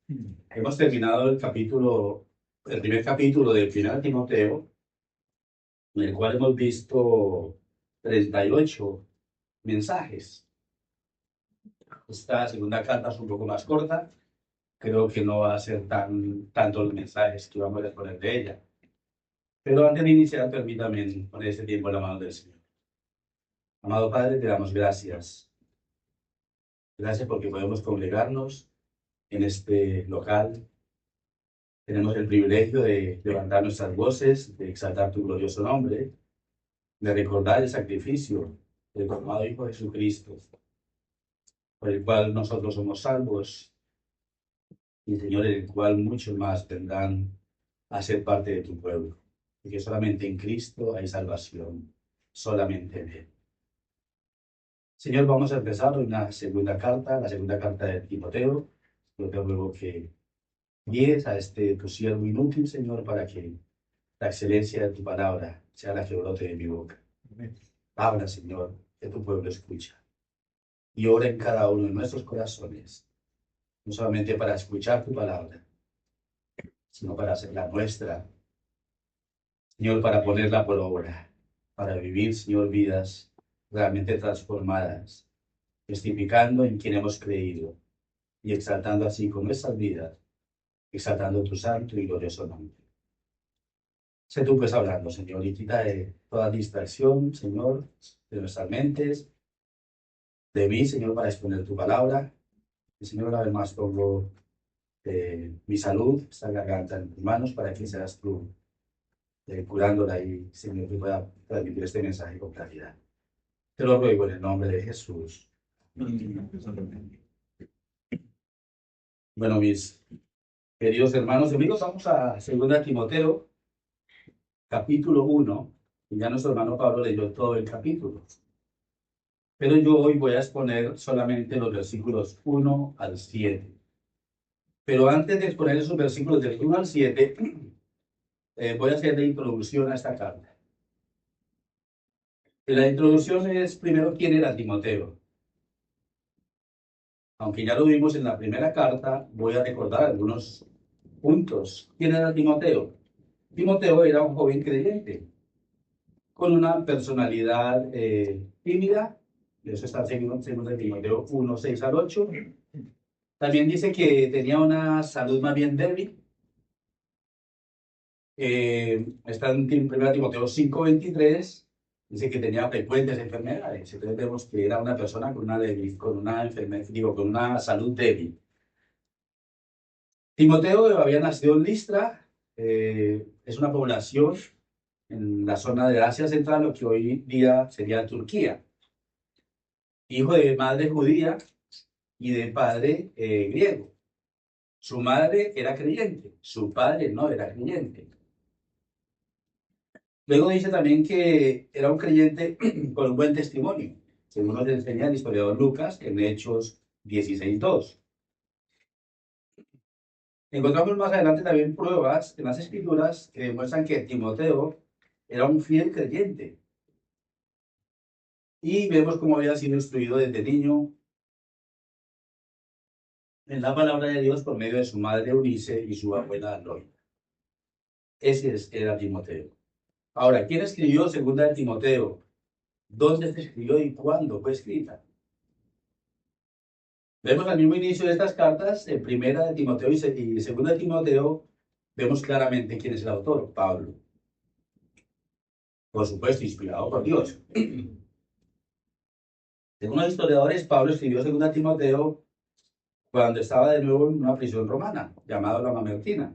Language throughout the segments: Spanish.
Hemos terminado el primer capítulo del final Timoteo, en el cual hemos visto 38 mensajes. Esta segunda carta es un poco más corta. Creo que no va a ser tantos los mensajes que vamos a exponer de ella. Pero antes de iniciar, permítame poner este tiempo en la mano del Señor. Amado Padre, te damos gracias. Gracias porque podemos congregarnos en este local. Tenemos el privilegio de levantar nuestras voces, de exaltar tu glorioso nombre, de recordar el sacrificio del tu amado Hijo Jesucristo, por el cual nosotros somos salvos, y Señor, en el cual muchos más vendrán a ser parte de tu pueblo. Porque solamente en Cristo hay salvación, solamente en Él. Señor, vamos a empezar hoy la segunda carta de Timoteo. Yo te ruego que guíes a este tu siervo inútil, Señor, para que la excelencia de tu palabra sea la que brote de mi boca. Habla, Señor, que tu pueblo escucha. Y ora en cada uno de nuestros corazones, no solamente para escuchar tu palabra, sino para hacerla nuestra, Señor, para ponerla por obra, para vivir, Señor, vidas realmente transformadas, testificando en quien hemos creído y exaltando así con nuestras vidas, exaltando tu santo y glorioso nombre. Sé tú pues hablando, Señor, y quita de toda distracción, Señor, de nuestras mentes, de mí, Señor, para exponer tu palabra. Y, Señor, una vez más pongo mi salud, esta garganta en tus manos, para que seas tú curándola y, Señor, que pueda transmitir este mensaje con claridad. Te lo ruego en el nombre de Jesús. Bueno, mis queridos hermanos y amigos, vamos a 2 Timoteo, capítulo 1, y ya nuestro hermano Pablo leyó todo el capítulo. Pero yo hoy voy a exponer solamente los versículos 1 al 7. Pero antes de exponer esos versículos del 1 al 7, voy a hacer la introducción a esta carta. La introducción es primero quién era Timoteo. Aunque ya lo vimos en la primera carta, voy a recordar algunos puntos. ¿Quién era Timoteo? Timoteo era un joven creyente, con una personalidad tímida. Eso está en 2 Timoteo 1, 6 al 8. También dice que tenía una salud más bien débil. Está en 1 Timoteo 5, 23. Dice que tenía frecuentes enfermedades. Entonces vemos que era una persona con una enfermedad, con una salud débil. Timoteo había nacido en Listra. Es una población en la zona de Asia Central, lo que hoy día sería Turquía. Hijo de madre judía y de padre griego. Su madre era creyente, su padre no era creyente. Luego dice también que era un creyente con un buen testimonio, según nos enseña el historiador Lucas en Hechos 16:2. Encontramos más adelante también pruebas en las Escrituras que demuestran que Timoteo era un fiel creyente. Y vemos cómo había sido instruido desde niño en la palabra de Dios por medio de su madre Eunice y su abuela Loida. Era Timoteo. Ahora, ¿quién escribió 2 Timoteo? ¿Dónde se escribió y cuándo fue escrita? Vemos al mismo inicio de estas cartas, en 1 Timoteo y 2 Timoteo, vemos claramente quién es el autor, Pablo. Por supuesto, inspirado por Dios. Según los historiadores, Pablo escribió 2 Timoteo cuando estaba de nuevo en una prisión romana, llamada la Mamertina.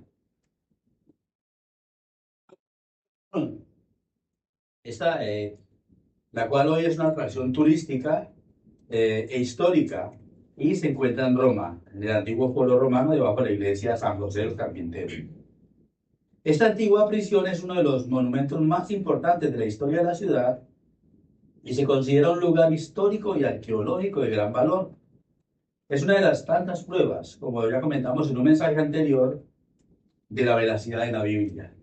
Esta, la cual hoy es una atracción turística e histórica, y se encuentra en Roma, en el antiguo pueblo romano, debajo de la iglesia San José del Carpintero. Esta antigua prisión es uno de los monumentos más importantes de la historia de la ciudad y se considera un lugar histórico y arqueológico de gran valor. Es una de las tantas pruebas, como ya comentamos en un mensaje anterior, de la veracidad de la Biblia.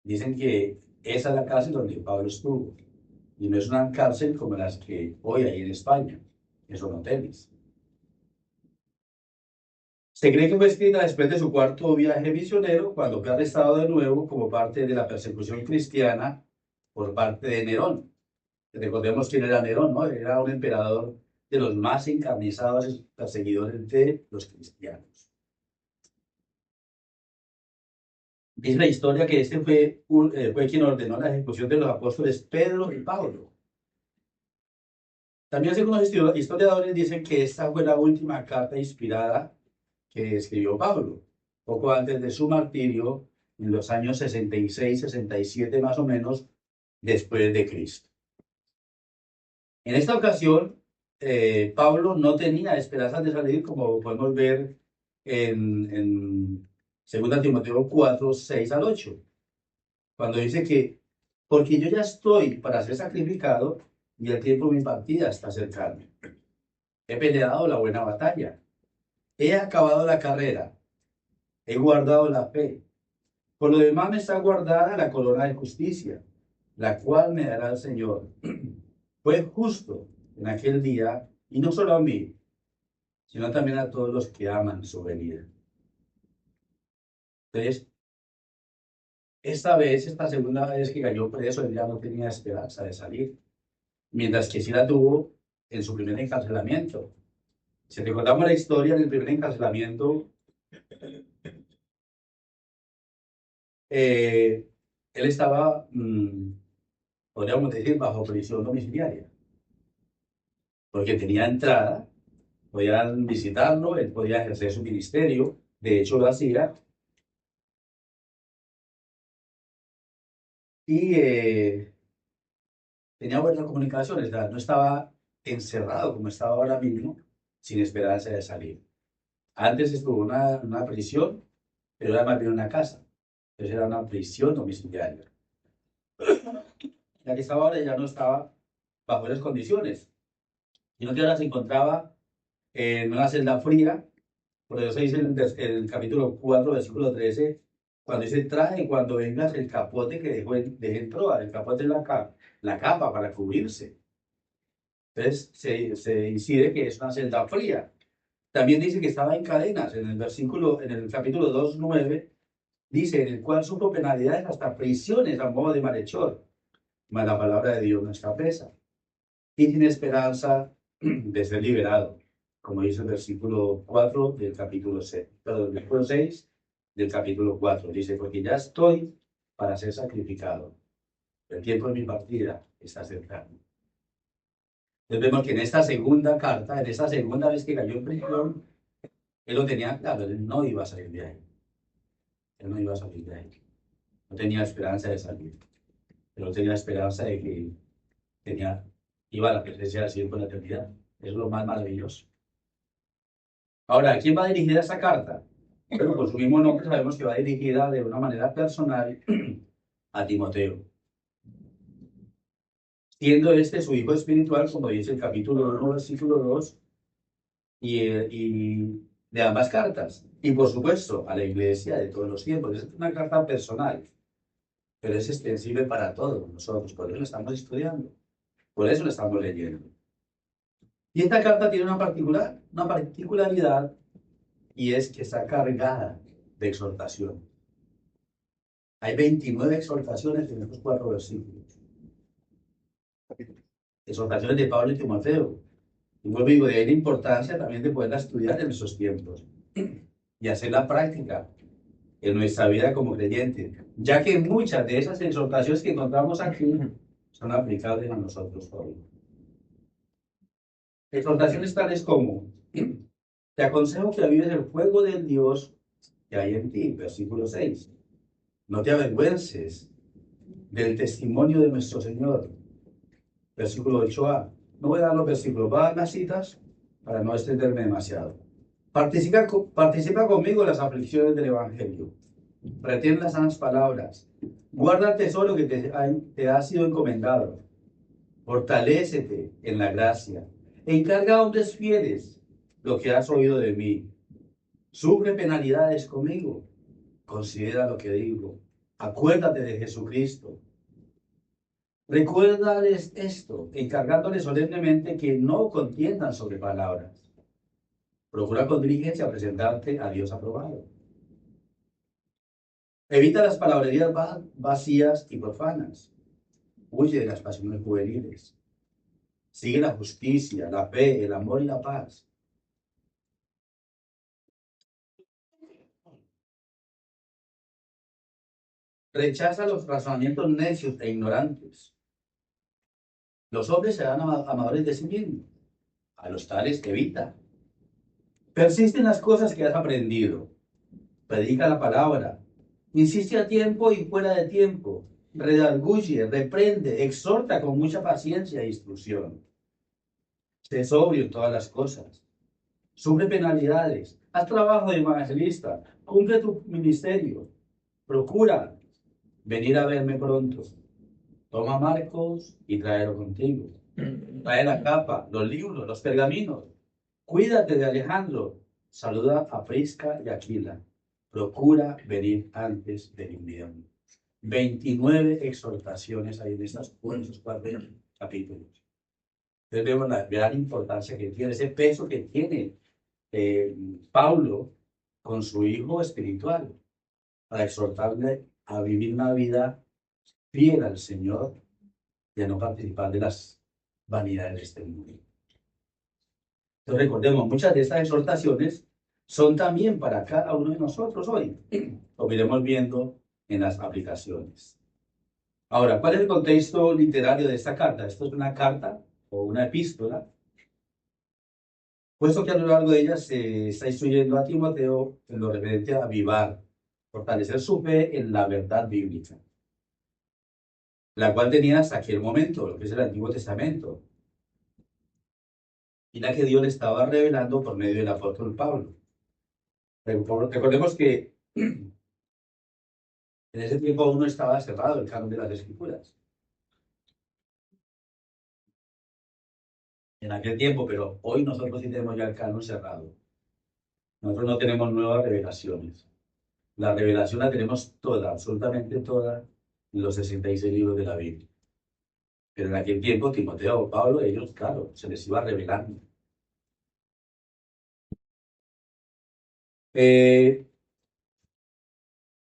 Dicen que esa es la cárcel donde Pablo estuvo, y no es una cárcel como las que hoy hay en España, que son hoteles. Se cree que fue escrita después de su cuarto viaje misionero, cuando fue arrestado de nuevo como parte de la persecución cristiana por parte de Nerón. Recordemos quién era Nerón, ¿no? Era un emperador de los más encarnizados y perseguidores de los cristianos. Dice la historia que este fue quien ordenó la ejecución de los apóstoles Pedro y Pablo. También algunos historiadores dicen que esta fue la última carta inspirada que escribió Pablo, poco antes de su martirio, en los años 66-67 más o menos, después de Cristo. En esta ocasión, Pablo no tenía esperanzas de salir, como podemos ver en 2 Timoteo 4, 6 al 8, cuando dice que, porque yo ya estoy para ser sacrificado y el tiempo de mi partida está cercano. He peleado la buena batalla, he acabado la carrera, he guardado la fe. Por lo demás me está guardada la corona de justicia, la cual me dará el Señor. Fue justo en aquel día, y no solo a mí, sino también a todos los que aman su venida. Entonces, esta segunda vez que cayó preso, él ya no tenía esperanza de salir, mientras que sí la tuvo en su primer encarcelamiento. Si recordamos la historia del primer encarcelamiento, él estaba, podríamos decir, bajo prisión domiciliaria, porque tenía entrada, podían visitarlo, él podía ejercer su ministerio, de hecho lo hacía, y tenía buenas comunicaciones, ¿verdad? No estaba encerrado como estaba ahora mismo, sin esperanza de salir. Antes estuvo en una prisión, pero era más bien una casa, entonces era una prisión domiciliaria. La que estaba ahora ya no estaba bajo esas condiciones, sino que ahora se encontraba en una celda fría. Por eso se dice en el capítulo 4, versículo 13, cuando dice, trae cuando vengas el capote que dejé en Troa. El capote es la capa para cubrirse. Entonces se incide que es una celda fría. También dice que estaba en cadenas. En el capítulo 2:9, dice, en el cual supo penalidades hasta prisiones a modo de malhechor. Mas la palabra de Dios no está presa. Y tiene esperanza de ser liberado, como dice el versículo 4 del capítulo 6, perdón, el versículo 6 del capítulo 4. Dice, porque ya estoy para ser sacrificado. El tiempo de mi partida está cercano. Entonces vemos que en esta segunda carta, en esta segunda vez que cayó en prisión, él lo tenía claro, él no iba a salir de ahí. Él no iba a salir de ahí. No tenía esperanza de salir. Pero tenía esperanza de que iba a la presencia del Señor por la eternidad. Eso es lo más maravilloso. Ahora, ¿a quién va dirigida esta carta? Bueno, por su mismo nombre sabemos que va dirigida de una manera personal a Timoteo, siendo este su hijo espiritual, como dice el capítulo 1, versículo 2, y de ambas cartas. Y por supuesto, a la iglesia de todos los tiempos. Es una carta personal, pero es extensible para todos nosotros. Por eso la estamos estudiando, por eso la estamos leyendo. Y esta carta tiene una particularidad, y es que está cargada de exhortación. Hay 29 exhortaciones en estos 4 versículos. Exhortaciones de Pablo y Timoteo. Y vuelvo y digo, de ahí la importancia también de poderla estudiar en esos tiempos y hacerla práctica en nuestra vida como creyentes, ya que muchas de esas exhortaciones que encontramos aquí son aplicables a nosotros hoy. Exhortaciones tales como, te aconsejo que avives el fuego del Dios que hay en ti, versículo 6. No te avergüences del testimonio de nuestro Señor, versículo 8a. No voy a dar los versículos, voy a dar las citas para no extenderme demasiado. Participa conmigo en las aflicciones del Evangelio. Retén las sanas palabras. Guarda el tesoro que te ha sido encomendado. Fortalécete en la gracia. Encarga a hombres fieles lo que has oído de mí. Sufre penalidades conmigo. Considera lo que digo. Acuérdate de Jesucristo. Recuérdales esto, encargándoles solemnemente que no contiendan sobre palabras, Procura con diligencia presentarte a Dios aprobado. Evita las palabrerías vacías y profanas. Huye de las pasiones juveniles. Sigue la justicia, la fe, el amor y la paz. Rechaza los razonamientos necios e ignorantes. Los hombres serán amadores de sí mismos. A los tales evita. Persiste en las cosas que has aprendido. Predica la palabra. Insiste a tiempo y fuera de tiempo. Redarguye, reprende, exhorta con mucha paciencia e instrucción. Sé sobrio en todas las cosas. Sufre penalidades. Haz trabajo de evangelista. Cumple tu ministerio. Procura venir a verme pronto. Toma Marcos y tráelo contigo. Trae la capa, los libros, los pergaminos. Cuídate de Alejandro. Saluda a Prisca y Aquila. Procura venir antes del invierno. 29 exhortaciones hay en esos 4 capítulos. Entonces vemos la gran importancia que tiene, ese peso que tiene Pablo con su hijo espiritual, para exhortarle a vivir una vida fiel al Señor y a no participar de las vanidades de este mundo. Entonces recordemos, muchas de estas exhortaciones son también para cada uno de nosotros hoy. Lo iremos viendo en las aplicaciones. Ahora, ¿cuál es el contexto literario de esta carta? Esto es una carta o una epístola, puesto que a lo largo de ella se está instruyendo a Timoteo en lo referente a avivar, fortalecer su fe en la verdad bíblica, la cual tenía hasta aquel momento, lo que es el Antiguo Testamento, y la que Dios le estaba revelando por medio del apóstol Pablo. Recordemos que en ese tiempo aún no estaba cerrado el canon de las Escrituras. En aquel tiempo, pero hoy nosotros sí tenemos ya el canon cerrado. Nosotros no tenemos nuevas revelaciones. La revelación la tenemos toda, absolutamente toda, en los 66 libros de la Biblia. Pero en aquel tiempo, Timoteo, Pablo, ellos, claro, se les iba revelando.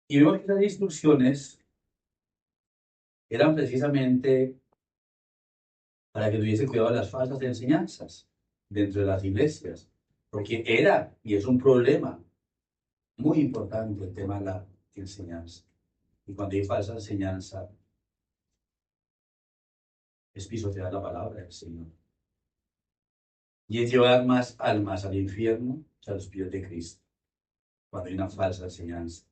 Y vemos que las instrucciones eran precisamente para que tuviese cuidado de las falsas enseñanzas dentro de las iglesias, porque era y es un problema muy importante el tema de la enseñanza. Y cuando hay falsa enseñanza, es pisotear la palabra del Señor. Y es llevar más almas al infierno que a los pies de Cristo, cuando hay una falsa enseñanza.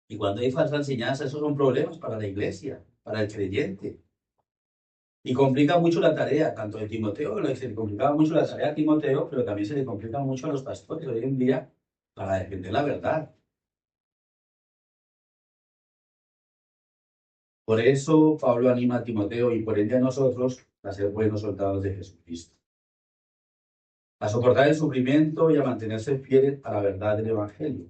Y cuando hay falsa enseñanza, esos son problemas para la iglesia, para el creyente. Y complica mucho la tarea, tanto de Timoteo, se le complicaba mucho la tarea a Timoteo, pero también se le complica mucho a los pastores hoy en día para defender la verdad. Por eso Pablo anima a Timoteo y por ende a nosotros a ser buenos soldados de Jesucristo, a soportar el sufrimiento y a mantenerse fieles a la verdad del Evangelio,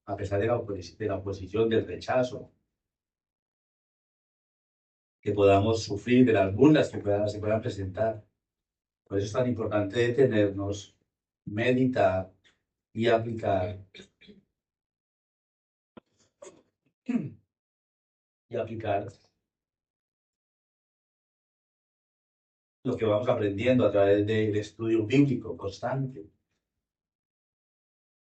a pesar de la oposición, del rechazo que podamos sufrir, de las burlas que se puedan presentar. Por eso es tan importante detenernos, meditar y aplicar lo que vamos aprendiendo a través del estudio bíblico constante.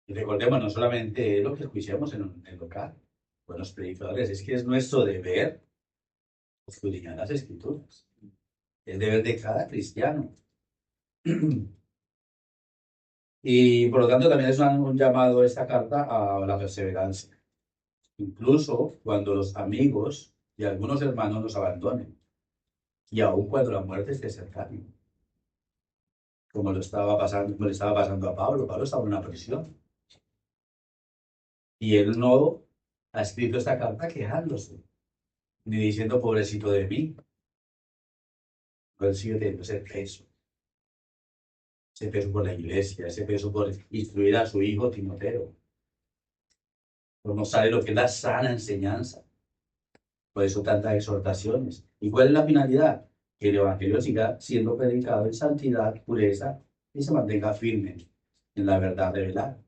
Y recordemos, no solamente lo que escuchemos en el local, buenos predicadores, es que es nuestro deber escudriñar las Escrituras. Es deber de cada cristiano. Y por lo tanto también es un llamado esta carta a la perseverancia. Incluso cuando los amigos y algunos hermanos nos abandonen. Y aun cuando la muerte esté cercana. Como le estaba pasando a Pablo. Pablo estaba en una prisión. Y él no ha escrito esta carta quejándose, ni diciendo pobrecito de mí. Pero él sigue teniendo ese peso por la iglesia, ese peso por instruir a su hijo Timoteo. Pues no sabe lo que es la sana enseñanza. Por eso tantas exhortaciones. ¿Y cuál es la finalidad? Que el Evangelio siga siendo predicado en santidad, pureza y se mantenga firme en la verdad revelada.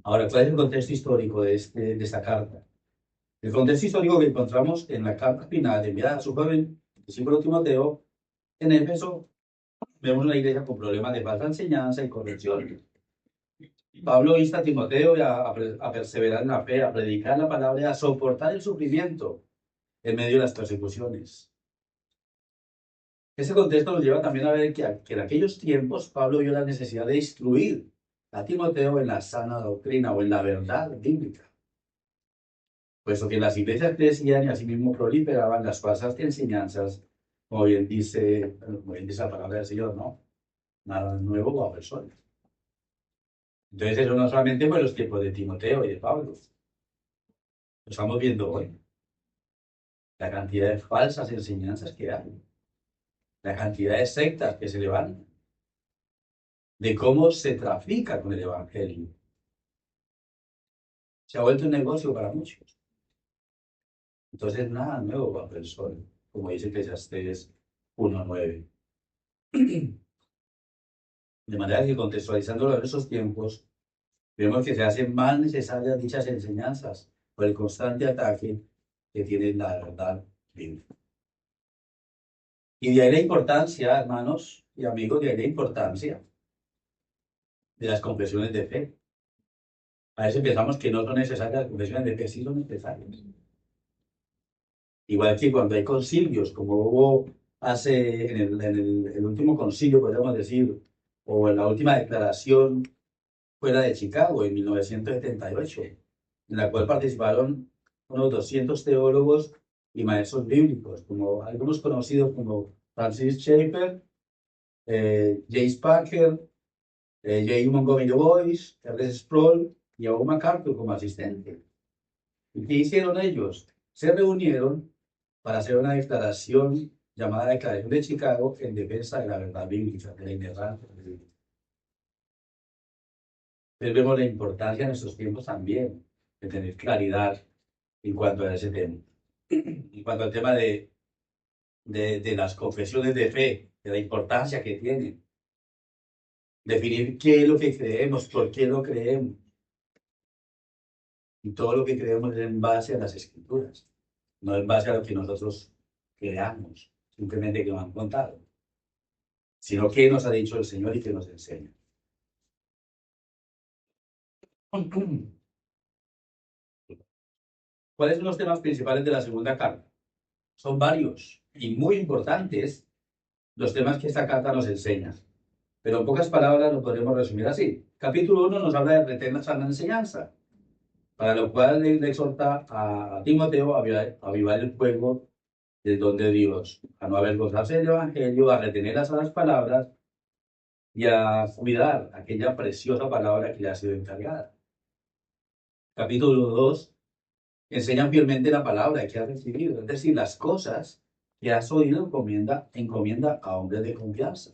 Ahora, ¿cuál es el contexto histórico de esta carta? El contexto histórico que encontramos en la carta final enviada a su joven discípulo Timoteo en Éfeso, vemos una iglesia con problemas de falsa enseñanza y corrección. Pablo insta a Timoteo a perseverar en la fe, a predicar la palabra y a soportar el sufrimiento en medio de las persecuciones. Ese contexto nos lleva también a ver que en aquellos tiempos Pablo vio la necesidad de instruir a Timoteo en la sana doctrina o en la verdad bíblica, puesto que las iglesias crecían y asimismo proliferaban las falsas enseñanzas, como bien dice la palabra del Señor, ¿no? Nada nuevo bajo el sol. Entonces eso no solamente fue los tiempos de Timoteo y de Pablo, lo estamos viendo hoy. La cantidad de falsas enseñanzas que hay, la cantidad de sectas que se levantan, de cómo se trafica con el Evangelio. Se ha vuelto un negocio para muchos. Entonces, nada nuevo bajo el sol, como dice Eclesiastés 1:9. De manera que contextualizándolo en esos tiempos, vemos que se hacen más necesarias dichas enseñanzas por el constante ataque que tiene la verdad bíblica. Y de ahí la importancia, hermanos y amigos, de ahí la importancia de las confesiones de fe. A veces pensamos que no son necesarias las confesiones de fe, sí son necesarias. Igual que cuando hay concilios, como hubo en el último concilio, podríamos decir, o en la última declaración fuera de Chicago en 1978, en la cual participaron unos 200 teólogos y maestros bíblicos, como algunos conocidos como Francis Schaeffer, James Packer, J. Montgomery Boyce, Ernest Sproul y Abu MacArthur como asistente. ¿Y qué hicieron ellos? Se reunieron para hacer una declaración llamada Declaración de Chicago en defensa de la verdad bíblica, de la inerrancia bíblica. Entonces vemos la importancia en estos tiempos también de tener claridad en cuanto a ese tema. En cuanto al tema de las confesiones de fe, de la importancia que tienen. Definir qué es lo que creemos, por qué lo creemos. Y todo lo que creemos es en base a las Escrituras, no en base a lo que nosotros creamos, simplemente que nos han contado, sino que nos ha dicho el Señor y que nos enseña. ¿Cuáles son los temas principales de la segunda carta? Son varios y muy importantes los temas que esta carta nos enseña. Pero en pocas palabras lo podemos resumir así. Capítulo 1 nos habla de retener la sana enseñanza, para lo cual le exhorta a Timoteo a avivar el fuego del don de Dios, a no avergonzarse del Evangelio, a retener las sanas palabras y a cuidar aquella preciosa palabra que le ha sido encargada. Capítulo 2 enseña fielmente la palabra que has recibido, es decir, las cosas que has oído encomienda a hombres de confianza,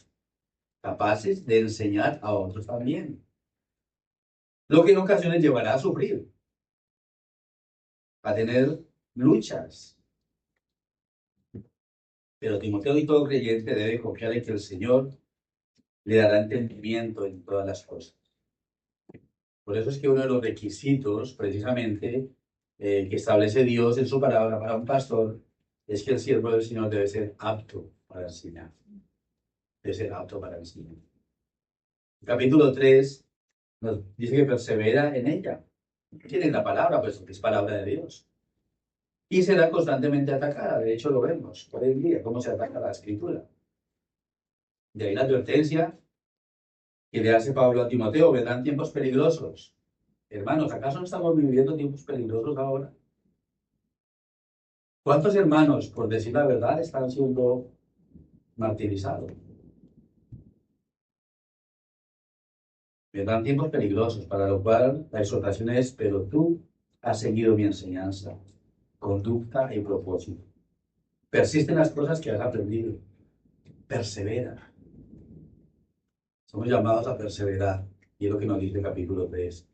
capaces de enseñar a otros también. Lo que en ocasiones llevará a sufrir, a tener luchas. Pero Timoteo y todo creyente debe confiar en que el Señor le dará entendimiento en todas las cosas. Por eso es que uno de los requisitos, precisamente, que establece Dios en su palabra para un pastor, es que el siervo del Señor debe ser apto para enseñar. Debe ser apto para enseñar. El capítulo 3 nos dice que persevera en ella. Tienen la palabra, pues que es palabra de Dios. Y será constantemente atacada. De hecho, lo vemos por el día, cómo se ataca la escritura. De ahí la advertencia que le hace Pablo a Timoteo: vendrán tiempos peligrosos. Hermanos, ¿acaso no estamos viviendo tiempos peligrosos ahora? ¿Cuántos hermanos, por decir la verdad, están siendo martirizados? Vendrán tiempos peligrosos, para lo cual la exhortación es: pero tú has seguido mi enseñanza, conducta y propósito. Persiste en las cosas que has aprendido. Persevera. Somos llamados a perseverar, y es lo que nos dice el capítulo 3.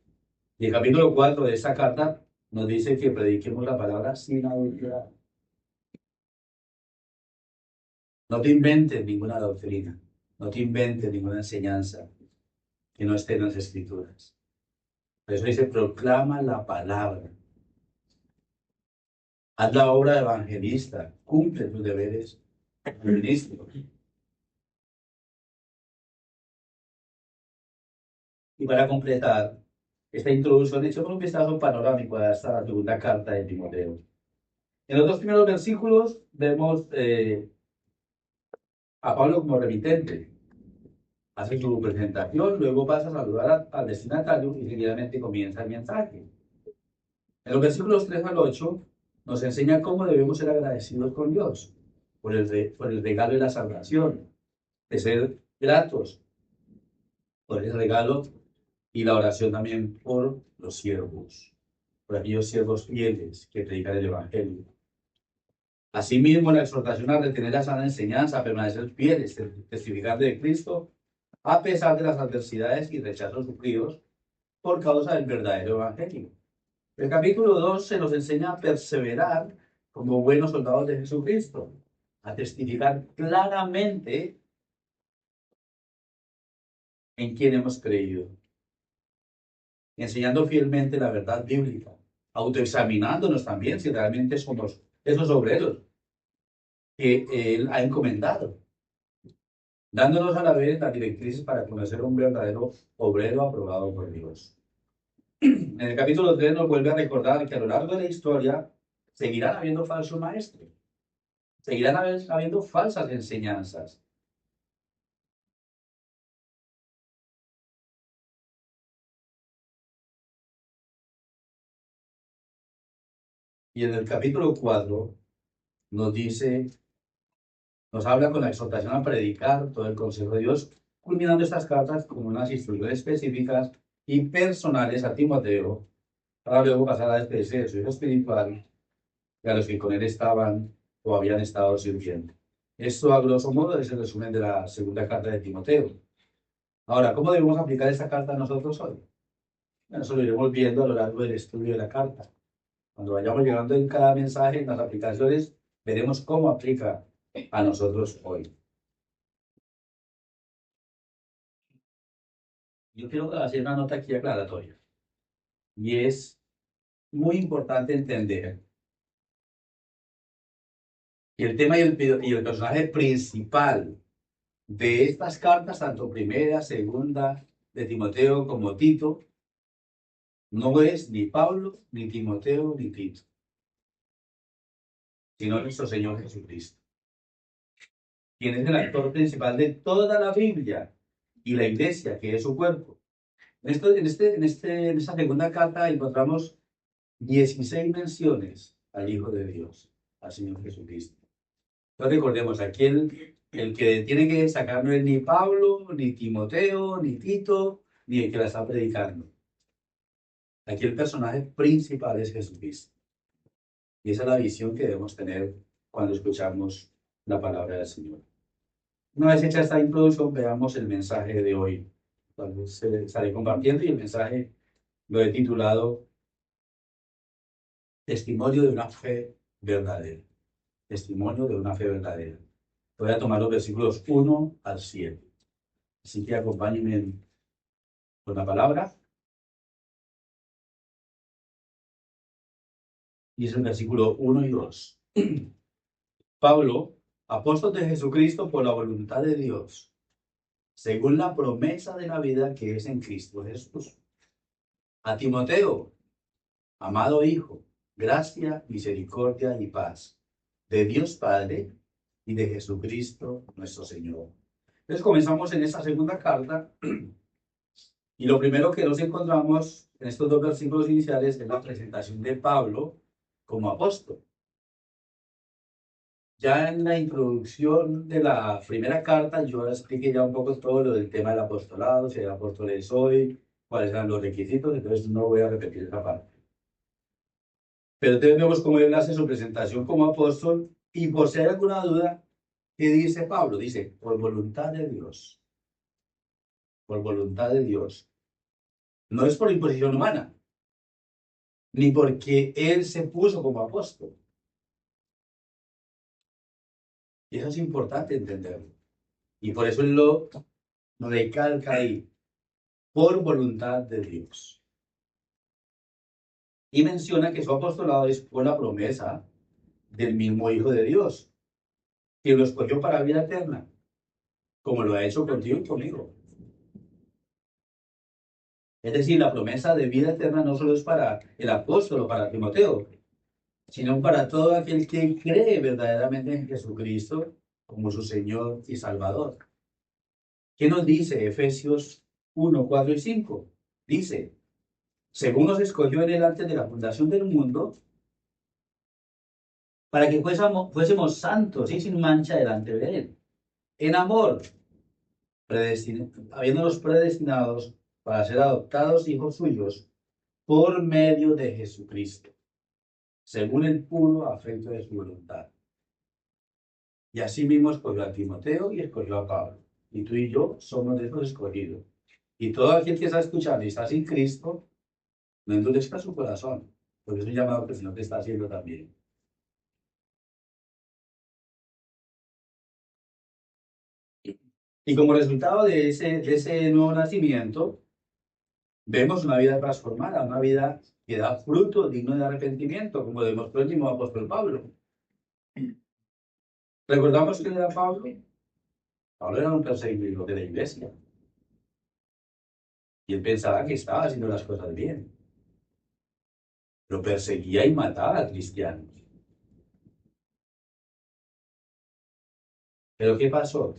Y el capítulo 4 de esta carta nos dice que prediquemos la palabra sin adulterar. No te inventes ninguna doctrina. No te inventes ninguna enseñanza que no esté en las Escrituras. Por eso dice, proclama la palabra. Haz la obra de evangelista. Cumple tus deberes como ministro. Y para completar esta introducción, echemos un vistazo panorámico a esta segunda carta de Timoteo. En los dos primeros versículos vemos a Pablo como remitente. Hace su presentación, luego pasa a saludar al destinatario y seguidamente comienza el mensaje. En los versículos 3 al 8 nos enseña cómo debemos ser agradecidos con Dios por el regalo de la salvación, de ser gratos por el regalo y la oración también por los siervos, por aquellos siervos fieles que predican el Evangelio. Asimismo, la exhortación a retener la sana enseñanza, a permanecer fieles, testificar de Cristo, a pesar de las adversidades y rechazos sufridos por causa del verdadero Evangelio. El capítulo 2 se nos enseña a perseverar como buenos soldados de Jesucristo, a testificar claramente en quién hemos creído, enseñando fielmente la verdad bíblica, autoexaminándonos también si realmente somos esos obreros que Él ha encomendado, dándonos a la vez las directrices para conocer un verdadero obrero aprobado por Dios. En el capítulo 3 nos vuelve a recordar que a lo largo de la historia seguirán habiendo falsos maestros, seguirán habiendo falsas enseñanzas. Y en el capítulo 4 nos dice, nos habla con la exhortación a predicar todo el consejo de Dios, culminando estas cartas con unas instrucciones específicas y personales a Timoteo, para luego pasar a despedirse de su hijo espiritual y a los que con él estaban o habían estado sirviendo. Esto, a grosso modo, es el resumen de la segunda carta de Timoteo. Ahora, ¿cómo debemos aplicar esta carta a nosotros hoy? Bueno, eso lo iremos viendo a lo largo del estudio de la carta. Cuando vayamos llegando en cada mensaje, en las aplicaciones, veremos cómo aplica a nosotros hoy. Yo quiero hacer una nota aquí aclaratoria. Y es muy importante entender que el tema y el personaje principal de estas cartas, tanto primera, segunda, de Timoteo como Tito, no es ni Pablo, ni Timoteo, ni Tito, sino nuestro Señor Jesucristo, quien es el actor principal de toda la Biblia y la iglesia, que es su cuerpo. En esta segunda carta encontramos 16 menciones al Hijo de Dios, al Señor Jesucristo. Entonces recordemos, aquí el que tiene que destacar no es ni Pablo, ni Timoteo, ni Tito, ni el que la está predicando. Aquí el personaje principal es Jesucristo. Y esa es la visión que debemos tener cuando escuchamos la palabra del Señor. Una vez hecha esta introducción, veamos el mensaje de hoy. Entonces, estaré compartiendo y el mensaje lo he titulado Testimonio de una fe verdadera. Testimonio de una fe verdadera. Voy a tomar los versículos 1 al 7. Así que acompáñenme con la palabra. Dice el versículo 1 y 2. Pablo, apóstol de Jesucristo por la voluntad de Dios, según la promesa de la vida que es en Cristo Jesús. A Timoteo, amado hijo, gracia, misericordia y paz de Dios Padre y de Jesucristo nuestro Señor. Entonces comenzamos en esta segunda carta y lo primero que nos encontramos en estos dos versículos iniciales es la presentación de Pablo como apóstol. Ya en la introducción de la primera carta, yo expliqué ya un poco todo lo del tema del apostolado, si el apóstol es hoy, cuáles eran los requisitos, entonces no voy a repetir esa parte. Pero entonces vemos cómo él hace su presentación como apóstol, y por si hay alguna duda, ¿qué dice Pablo? Dice, por voluntad de Dios. Por voluntad de Dios. No es por imposición humana, ni porque él se puso como apóstol. Y eso es importante entenderlo. Y por eso él lo recalca ahí, por voluntad de Dios. Y menciona que su apostolado es por la promesa del mismo Hijo de Dios, que lo escogió para vida eterna, como lo ha hecho contigo y conmigo. Es decir, la promesa de vida eterna no solo es para el apóstol o para Timoteo, sino para todo aquel que cree verdaderamente en Jesucristo como su Señor y Salvador. ¿Qué nos dice Efesios 1, 4 y 5? Dice, según nos escogió en él antes de la fundación del mundo, para que fuésemos santos y sin mancha delante de él, en amor, habiéndonos predestinados para ser adoptados hijos suyos por medio de Jesucristo, según el puro afecto de su voluntad. Y así mismo escogió a Timoteo y escogió a Pablo. Y tú y yo somos de esos escogidos. Y todo aquel que está escuchando y está sin Cristo, no endurezca su corazón, porque es un llamado que el Señor te está haciendo también. Y como resultado de ese nuevo nacimiento, vemos una vida transformada, una vida que da fruto digno de arrepentimiento, como demostró el mismo apóstol Pablo. ¿Recordamos quién era Pablo? Pablo era un perseguidor de la iglesia. Y él pensaba que estaba haciendo las cosas bien. Lo perseguía y mataba a cristianos. Pero ¿qué pasó?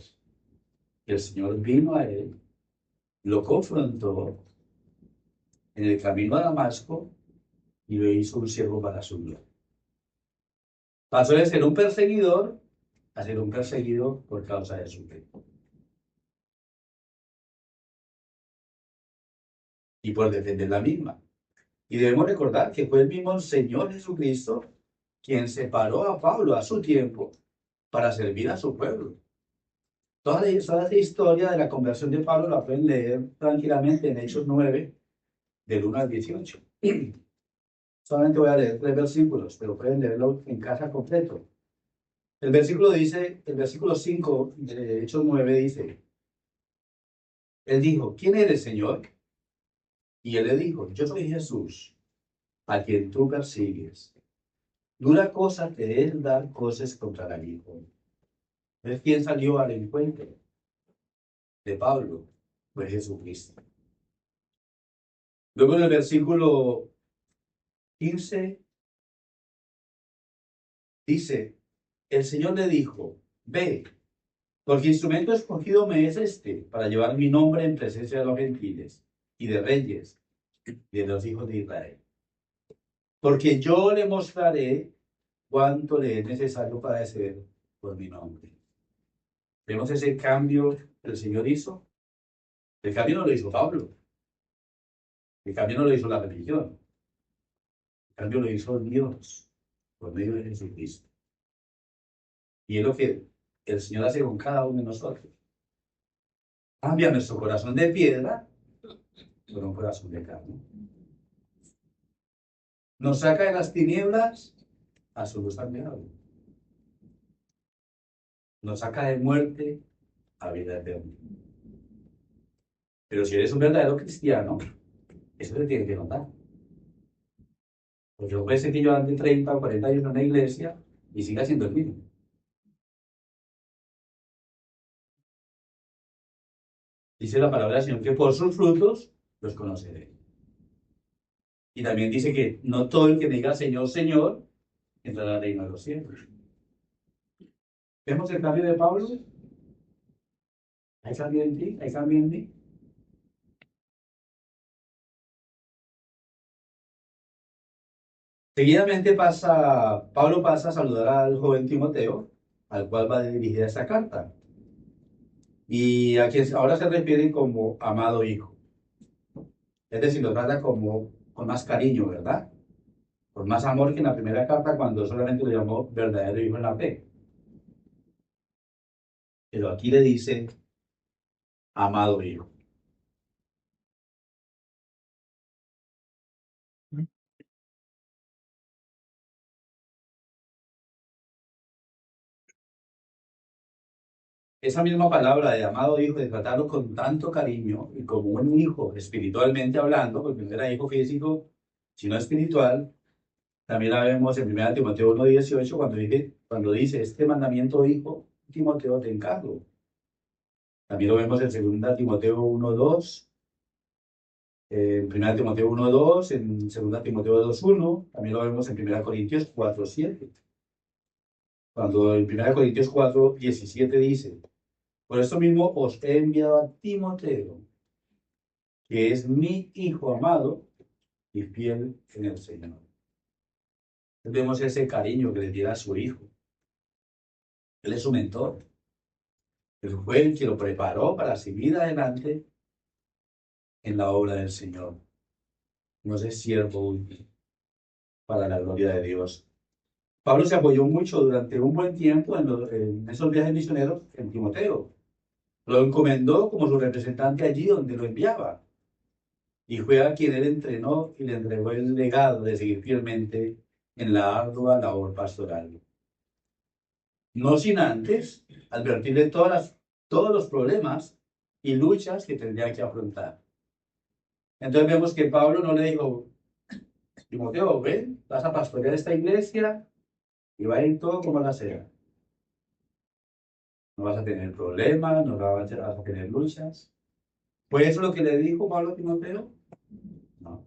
Que el Señor vino a él, lo confrontó en el camino a Damasco y lo hizo un siervo para su gloria. Pasó de ser un perseguidor a ser un perseguido por causa de su fe. Y por defender la misma. Y debemos recordar que fue el mismo Señor Jesucristo quien separó a Pablo a su tiempo para servir a su pueblo. Toda esa historia de la conversión de Pablo la pueden leer tranquilamente en Hechos 9, del 1 al 18. Solamente voy a leer 3 versículos, pero pueden leerlo en casa completo. El versículo 5 de Hechos 9 dice, él dijo, ¿quién eres, Señor? Y él le dijo, yo soy Jesús, a quien tú persigues. Dura cosa te es dar cosas contra el aguijón. ¿Es quien salió al encuentro de Pablo? Fue Jesucristo. Luego en el versículo 15 dice, el Señor le dijo, ve, porque instrumento escogido me es este, para llevar mi nombre en presencia de los gentiles y de reyes y de los hijos de Israel. Porque yo le mostraré cuánto le es necesario padecer por mi nombre. Vemos ese cambio que el Señor hizo. El cambio no lo hizo Pablo. El cambio no lo hizo la religión. El cambio lo hizo Dios por medio de Jesucristo. Y es lo que el Señor hace con cada uno de nosotros. Cambia nuestro corazón de piedra por un corazón de carne. Nos saca de las tinieblas a su luz admirable. Nos saca de muerte a vida eterna. Pero si eres un verdadero cristiano, eso se tiene que notar. Porque puede ser que yo ande 30 o 40 años en una iglesia y siga siendo el mismo. Dice la palabra del Señor que por sus frutos los conoceré. Y también dice que no todo el que me diga Señor, Señor, entrará al reino de los cielos. ¿Vemos el cambio de Pablo? ¿Hay cambio en ti? ¿Hay cambio en mí? Seguidamente Pablo pasa a saludar al joven Timoteo, al cual va dirigida esta carta. Y a quien ahora se refiere como amado hijo. Es decir, lo trata como con más cariño, ¿verdad? Con más amor que en la primera carta cuando solamente lo llamó verdadero hijo en la fe. Pero aquí le dice amado hijo. esa misma palabra de amado hijo, de tratarlo con tanto cariño y como un hijo espiritualmente hablando, porque no era hijo físico, sino espiritual, también la vemos en 1 Timoteo 1:18 cuando dice, este mandamiento hijo, Timoteo te encargo. También lo vemos en 2 Timoteo 1:2, en 1 Timoteo 1:2, en 2 Timoteo 2:1, también lo vemos en 1 Corintios 4:7. Cuando en 1 Corintios 4:17 dice, por eso mismo os he enviado a Timoteo, que es mi hijo amado y fiel en el Señor. Entonces vemos ese cariño que le tiene a su hijo. Él es su mentor. Él fue el que lo preparó para seguir adelante en la obra del Señor. Nos es siervo útil para la gloria de Dios. Pablo se apoyó mucho durante un buen tiempo en esos viajes misioneros en Timoteo. Lo encomendó como su representante allí donde lo enviaba. Y fue a quien él entrenó y le entregó el legado de seguir fielmente en la ardua labor pastoral. No sin antes advertirle todos los problemas y luchas que tendría que afrontar. Entonces vemos que Pablo no le dijo, Timoteo, ven, vas a pastorear esta iglesia y va a ir todo como la sea. No vas a tener problemas, no vas a tener luchas. ¿Fue eso lo que le dijo Pablo a Timoteo? No.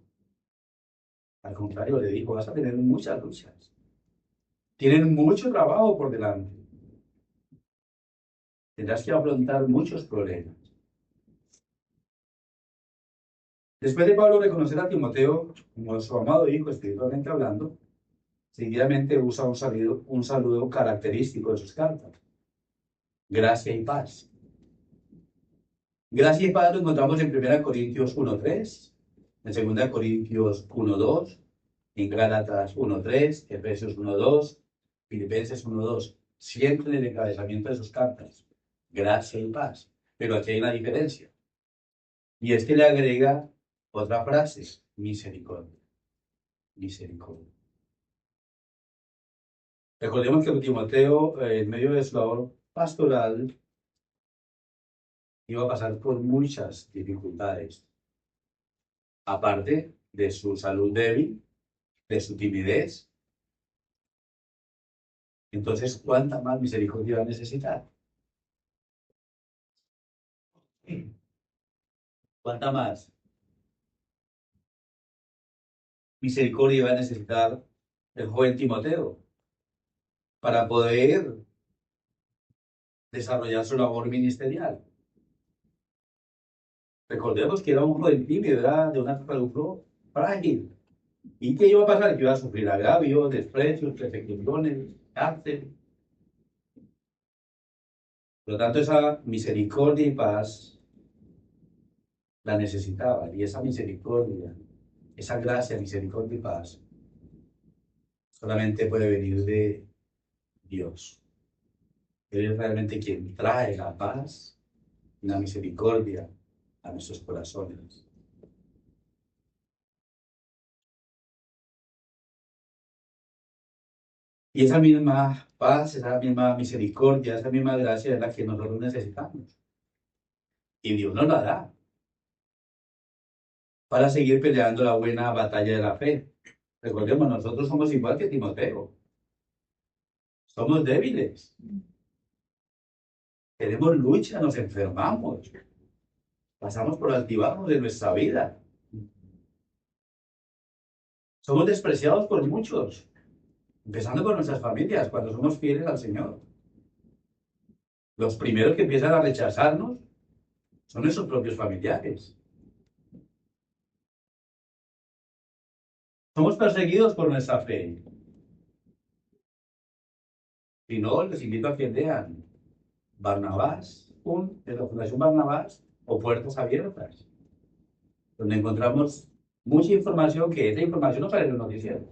Al contrario, le dijo, vas a tener muchas luchas. Tienen mucho trabajo por delante. Tendrás que afrontar muchos problemas. Después de Pablo reconocer a Timoteo como su amado hijo, espiritualmente hablando, seguidamente usa un saludo característico de sus cartas. Gracia y paz. Gracia y paz lo encontramos en 1 Corintios 1:3, en 2 Corintios 1:2, en Gálatas 1:3, Efesios 1:2, Filipenses 1:2. Siempre en el encabezamiento de sus cartas. Gracia y paz. Pero aquí hay una diferencia. Y es que le agrega otra frase, misericordia. Misericordia. Recordemos que Timoteo, en medio de su labor pastoral, iba a pasar por muchas dificultades, aparte de su salud débil, de su timidez. Entonces, ¿cuánta más misericordia va a necesitar? ¿Cuánta más misericordia va a necesitar el joven Timoteo para poder desarrollar su labor ministerial? Recordemos que era un joven tímido, era de una salud frágil. ¿Y qué iba a pasar? Que iba a sufrir agravios, desprecios, persecuciones, cárcel. Por lo tanto, esa misericordia y paz la necesitaba. Y esa misericordia, esa gracia, misericordia y paz, solamente puede venir de Dios. Él es realmente quien trae la paz y la misericordia a nuestros corazones. Y esa misma paz, esa misma misericordia, esa misma gracia es la que nosotros necesitamos. Y Dios nos la da para seguir peleando la buena batalla de la fe. Recordemos, nosotros somos igual que Timoteo. Somos débiles. Tenemos lucha, nos enfermamos. Pasamos por altibajos de nuestra vida. Somos despreciados por muchos, empezando por nuestras familias, cuando somos fieles al Señor. Los primeros que empiezan a rechazarnos son nuestros propios familiares. Somos perseguidos por nuestra fe. Si no, les invito a que lean Barnabás, de la Fundación Barnabás, o Puertas Abiertas, donde encontramos mucha información que esa información no sale en los noticieros.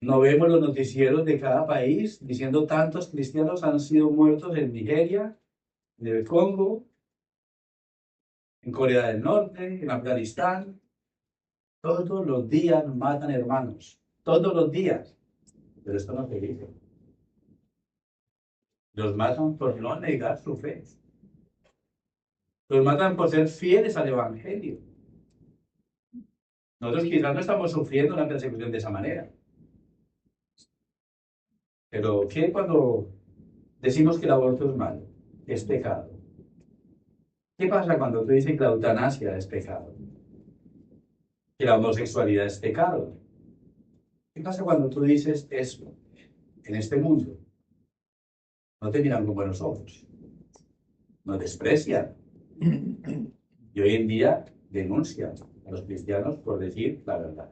No vemos los noticieros de cada país diciendo tantos cristianos han sido muertos en Nigeria, en el Congo, en Corea del Norte, en Afganistán. Todos los días matan hermanos, todos los días. Pero esto no se dice. Los matan por no negar su fe. Los matan por ser fieles al Evangelio. Nosotros quizás no estamos sufriendo una persecución de esa manera. Pero ¿qué cuando decimos que el aborto es malo? Es pecado. ¿Qué pasa cuando tú dices que la eutanasia es pecado? Que la homosexualidad es pecado. ¿Qué pasa cuando tú dices eso en este mundo? No te miran con buenos ojos. Nos desprecian. Y hoy en día denuncian a los cristianos por decir la verdad.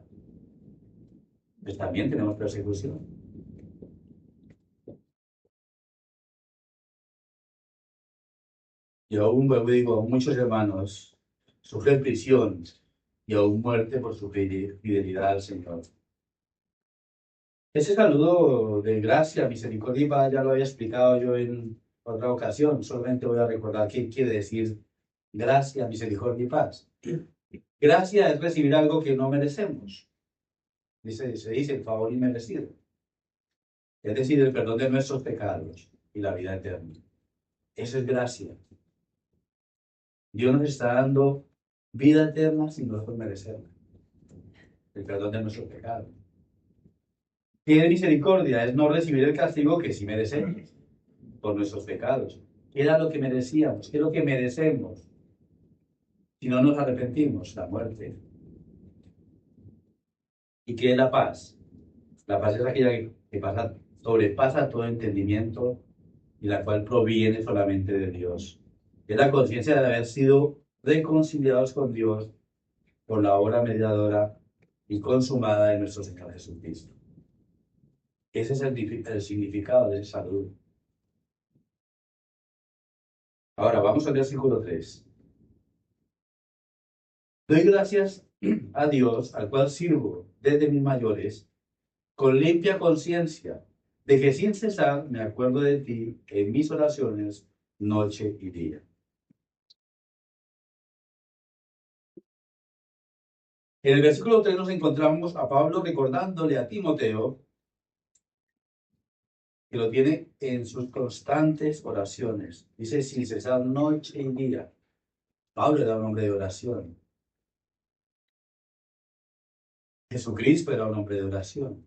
Pues también tenemos persecución. Y aún, vuelvo y digo, muchos hermanos sufren prisión y aún muerte por su fidelidad al Señor. Ese saludo de gracia, misericordia y paz ya lo había explicado yo en otra ocasión. Solamente voy a recordar qué quiere decir gracia, misericordia y paz. Gracia es recibir algo que no merecemos. Se dice el favor inmerecido. Es decir, el perdón de nuestros pecados y la vida eterna. Eso es gracia. Dios nos está dando vida eterna sin nosotros merecerla. El perdón de nuestros pecados. Tiene misericordia, es no recibir el castigo que sí merecemos por nuestros pecados. ¿Qué era lo que merecíamos? ¿Qué es lo que merecemos? Si no nos arrepentimos, la muerte. ¿Y qué es la paz? La paz es aquella que sobrepasa todo entendimiento y la cual proviene solamente de Dios. Es la conciencia de haber sido reconciliados con Dios por la obra mediadora y consumada de nuestro Señor Jesucristo. Ese es el significado de ese saludo. Ahora vamos al versículo 3. Doy gracias a Dios, al cual sirvo desde mis mayores, con limpia conciencia, de que sin cesar me acuerdo de ti en mis oraciones, noche y día. En el versículo 3 nos encontramos a Pablo recordándole a Timoteo que lo tiene en sus constantes oraciones. Dice, sin cesar noche y día. Pablo era un hombre de oración. Jesucristo era un hombre de oración.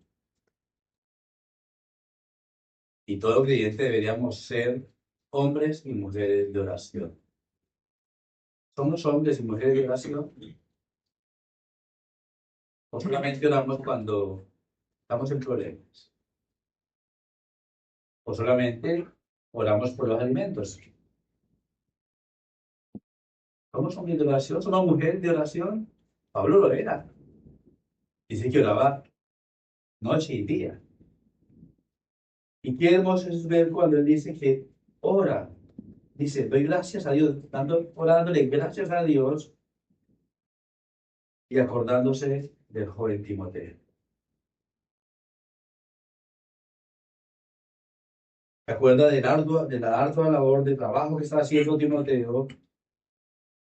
Y todo creyente deberíamos ser hombres y mujeres de oración. ¿Somos hombres y mujeres de oración? ¿O solamente oramos cuando estamos en problemas? ¿O solamente oramos por los alimentos? ¿Somos hombres de oración? ¿Somos mujeres de oración? Pablo lo era. Dice que oraba noche y día. Y qué hermoso es ver cuando él dice que ora. Dice, doy gracias a Dios, dándole gracias a Dios y acordándose del joven Timoteo. Se acuerda de la ardua labor de trabajo que está haciendo Timoteo.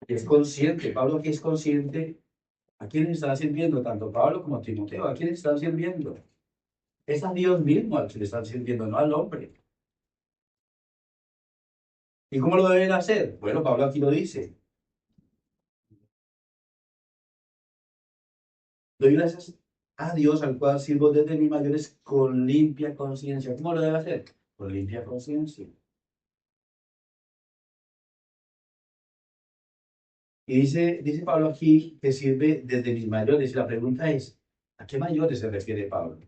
Y es consciente, Pablo aquí es consciente a quién está sirviendo, tanto Pablo como Timoteo, a quién están sirviendo. Es a Dios mismo al que le están sirviendo, no al hombre. ¿Y cómo lo deben hacer? Bueno, Pablo aquí lo dice. Doy gracias a Dios al cual sirvo desde mis mayores con limpia conciencia. ¿Cómo lo debe hacer? Con limpia conciencia. Y dice Pablo aquí que sirve desde mis mayores. Y la pregunta es, ¿a qué mayores se refiere Pablo?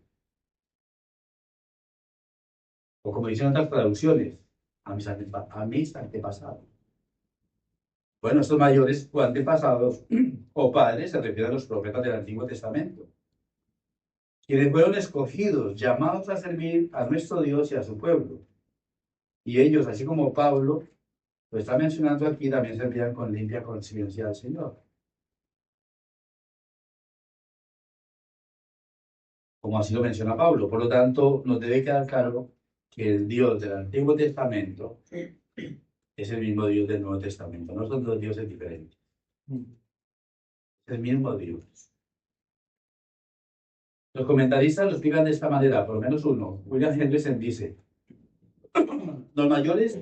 O como dicen otras traducciones, a mis antepasados. Bueno, estos mayores o antepasados o padres se refieren a los profetas del Antiguo Testamento, quienes fueron escogidos, llamados a servir a nuestro Dios y a su pueblo. Y ellos, así como Pablo, lo está mencionando aquí, también servían con limpia conciencia al Señor. Como así lo menciona Pablo. Por lo tanto, nos debe quedar claro que el Dios del Antiguo Testamento es el mismo Dios del Nuevo Testamento. No son dos dioses diferentes. Es el mismo Dios. Los comentaristas lo explican de esta manera, por lo menos uno. William Hendrickson dice, Los mayores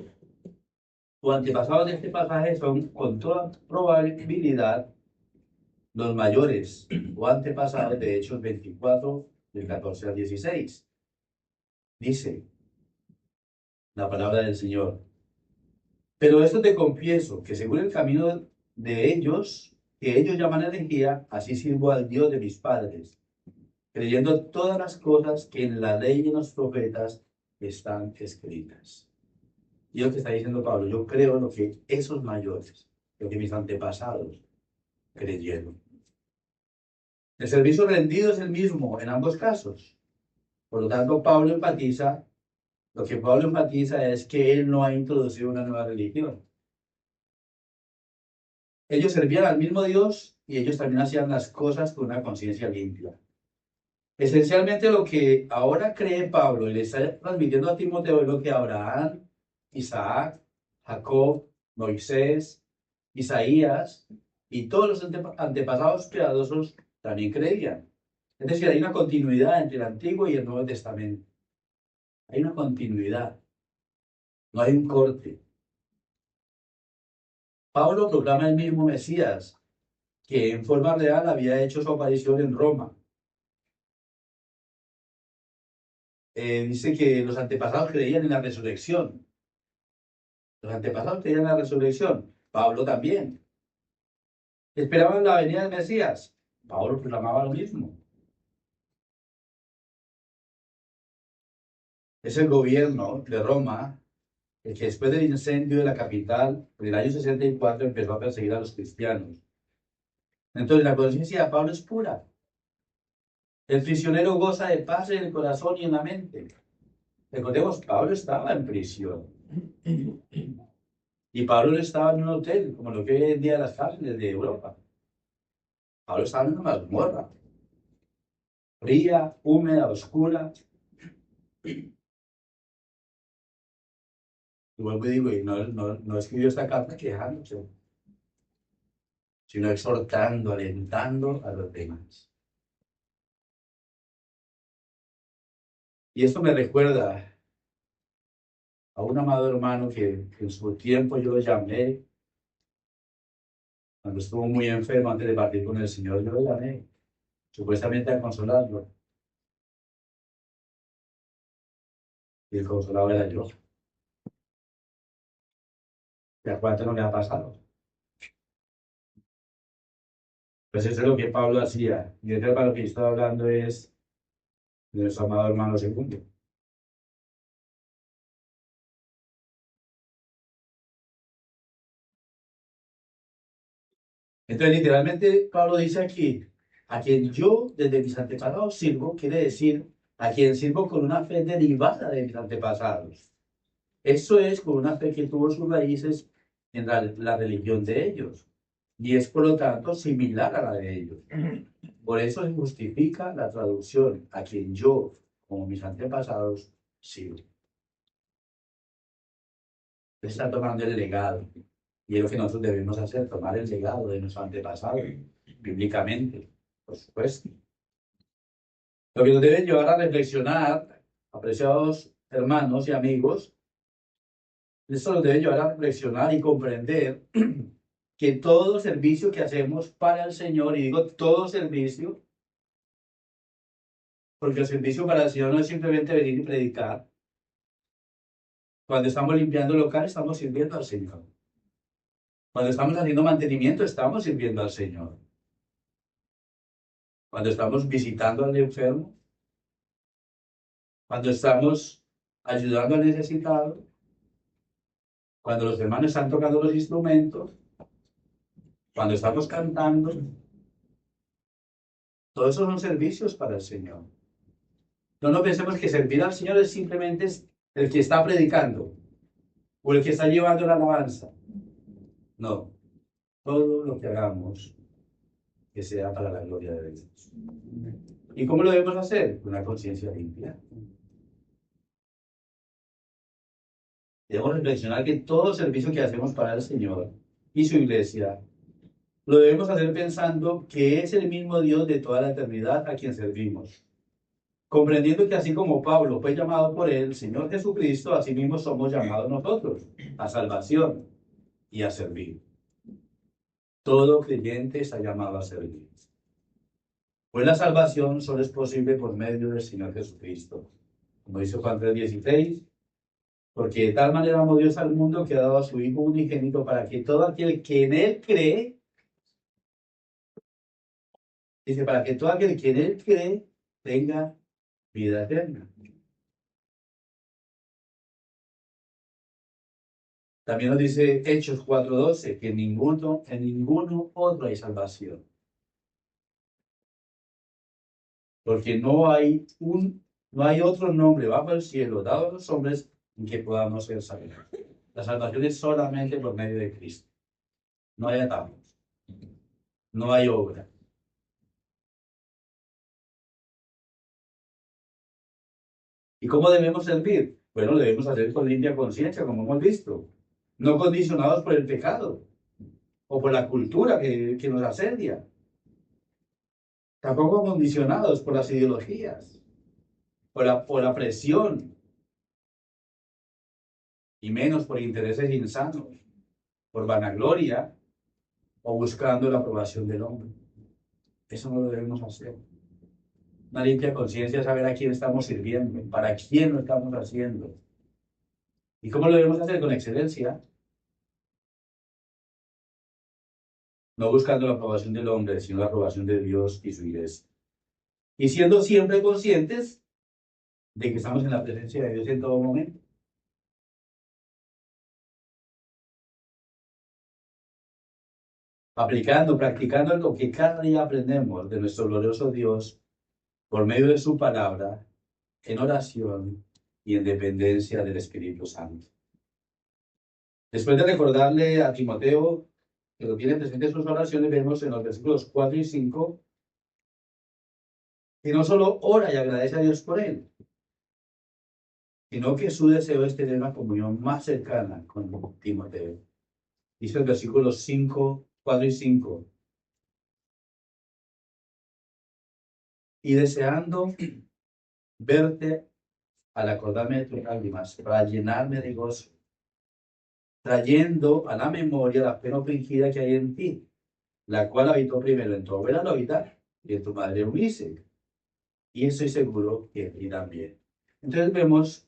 o antepasados de este pasaje son, con toda probabilidad, los mayores o antepasados de Hechos 24, del 14 al 16. Dice la palabra del Señor. Pero esto te confieso, que según el camino de ellos, que ellos llaman herejía, así sirvo al Dios de mis padres, creyendo todas las cosas que en la ley y en los profetas están escritas. Y lo que está diciendo Pablo, yo creo lo que esos mayores, lo que mis antepasados creyeron. El servicio rendido es el mismo en ambos casos. Por lo tanto, lo que Pablo enfatiza es que él no ha introducido una nueva religión. Ellos servían al mismo Dios y ellos también hacían las cosas con una conciencia limpia. Esencialmente lo que ahora cree Pablo y le está transmitiendo a Timoteo es lo que Abraham, Isaac, Jacob, Moisés, Isaías y todos los antepasados piadosos también creían. Es decir, hay una continuidad entre el Antiguo y el Nuevo Testamento. Hay una continuidad, no hay un corte. Pablo proclama el mismo Mesías, que en forma real había hecho su aparición en Roma. Dice que los antepasados creían en la resurrección. Los antepasados creían en la resurrección. Pablo también. Esperaban la venida del Mesías. Pablo proclamaba lo mismo. Es el gobierno de Roma el que después del incendio de la capital, en el año 64, empezó a perseguir a los cristianos. Entonces la conciencia de Pablo es pura. El prisionero goza de paz en el corazón y en la mente. Recordemos, Pablo estaba en prisión. Y Pablo no estaba en un hotel, como lo que hoy en día las cárceles de Europa. Pablo estaba en una mazmorra. Fría, húmeda, oscura. Y vuelvo y digo, y no escribió esta carta quejándose, sino exhortando, alentando a los demás. Y esto me recuerda a un amado hermano que en su tiempo yo lo llamé, cuando estuvo muy enfermo antes de partir con el Señor, yo lo llamé, supuestamente a consolarlo. Y el consolado era yo. ¿Y a cuánto no me ha pasado? Pues eso es lo que Pablo hacía. Y este hermano que yo estoy hablando es de nuestro amado hermano segundo. Entonces, literalmente, Pablo dice aquí, a quien yo desde mis antepasados sirvo, quiere decir a quien sirvo con una fe derivada de mis antepasados. Eso es con una fe que tuvo sus raíces en la religión de ellos. Y es, por lo tanto, similar a la de ellos. Por eso se justifica la traducción, a quien yo, como mis antepasados, sirvo. Está tomando el legado. Y es lo que nosotros debemos hacer, tomar el legado de nuestros antepasados, bíblicamente, por supuesto. Lo que nos debe llevar a reflexionar, apreciados hermanos y amigos, esto nos debe llevar a reflexionar y comprender que todo servicio que hacemos para el Señor, y digo todo servicio, porque el servicio para el Señor no es simplemente venir y predicar. Cuando estamos limpiando el local, estamos sirviendo al Señor. Cuando estamos haciendo mantenimiento, estamos sirviendo al Señor. Cuando estamos visitando al enfermo, cuando estamos ayudando al necesitado, cuando los hermanos están tocando los instrumentos, cuando estamos cantando, todos esos son servicios para el Señor. No pensemos que servir al Señor es simplemente el que está predicando o el que está llevando la alabanza. No, todo lo que hagamos que sea para la gloria de Dios. ¿Y cómo lo debemos hacer? Con una conciencia limpia. Debemos reflexionar que todo servicio que hacemos para el Señor y su iglesia, lo debemos hacer pensando que es el mismo Dios de toda la eternidad a quien servimos. comprendiendo que así como Pablo fue llamado por el Señor Jesucristo, así mismo somos llamados nosotros a salvación y a servir. Todo creyente está llamado a servir. Pues la salvación solo es posible por medio del Señor Jesucristo. Como dice Juan 3:16, porque de tal manera amó Dios al mundo que ha dado a su Hijo unigénito para que todo aquel que en Él cree, dice, para que todo aquel que en Él cree tenga vida eterna. También nos dice Hechos 4:12, que en ninguno otro hay salvación. Porque no hay otro nombre bajo el cielo dado a los hombres en que podamos ser salvos. La salvación es solamente por medio de Cristo. No hay atajos. No hay obra. ¿Y cómo debemos servir? Bueno, debemos hacer con limpia conciencia, como hemos visto. No condicionados por el pecado o por la cultura que nos asedia. Tampoco condicionados por las ideologías, por la presión, y menos por intereses insanos, por vanagloria o buscando la aprobación del hombre. Eso no lo debemos hacer. Una limpia conciencia es saber a quién estamos sirviendo, para quién lo estamos haciendo. ¿Y cómo lo debemos hacer? Con excelencia. No buscando la aprobación del hombre, sino la aprobación de Dios y su iglesia. Y siendo siempre conscientes de que estamos en la presencia de Dios en todo momento. Aplicando, practicando lo que cada día aprendemos de nuestro glorioso Dios por medio de su palabra, en oración y en dependencia del Espíritu Santo. Después de recordarle a Timoteo que lo tiene presente en sus oraciones, vemos en los versículos 4 y 5 que no solo ora y agradece a Dios por él, sino que su deseo es tener una comunión más cercana con Timoteo. Dice el versículo 5, 4 y 5. Y deseando verte al acordarme de tus lágrimas, para llenarme de gozo, trayendo a la memoria la pena fingida que hay en ti, la cual habitó primero en tu abuela Loida y en tu madre Eunice. Y estoy seguro que en ti también. Entonces vemos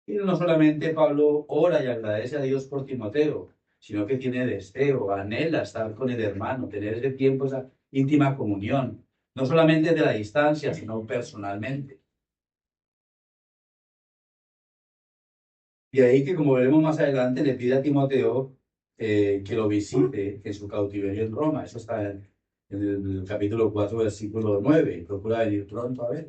que no solamente Pablo ora y agradece a Dios por Timoteo, sino que tiene deseo, anhela estar con el hermano, tener ese tiempo, esa íntima comunión, no solamente de la distancia, sino personalmente. Y ahí que, como veremos más adelante, le pide a Timoteo que lo visite en su cautiverio en Roma. Eso está en el capítulo 4, versículo 9. Procura venir pronto a ver.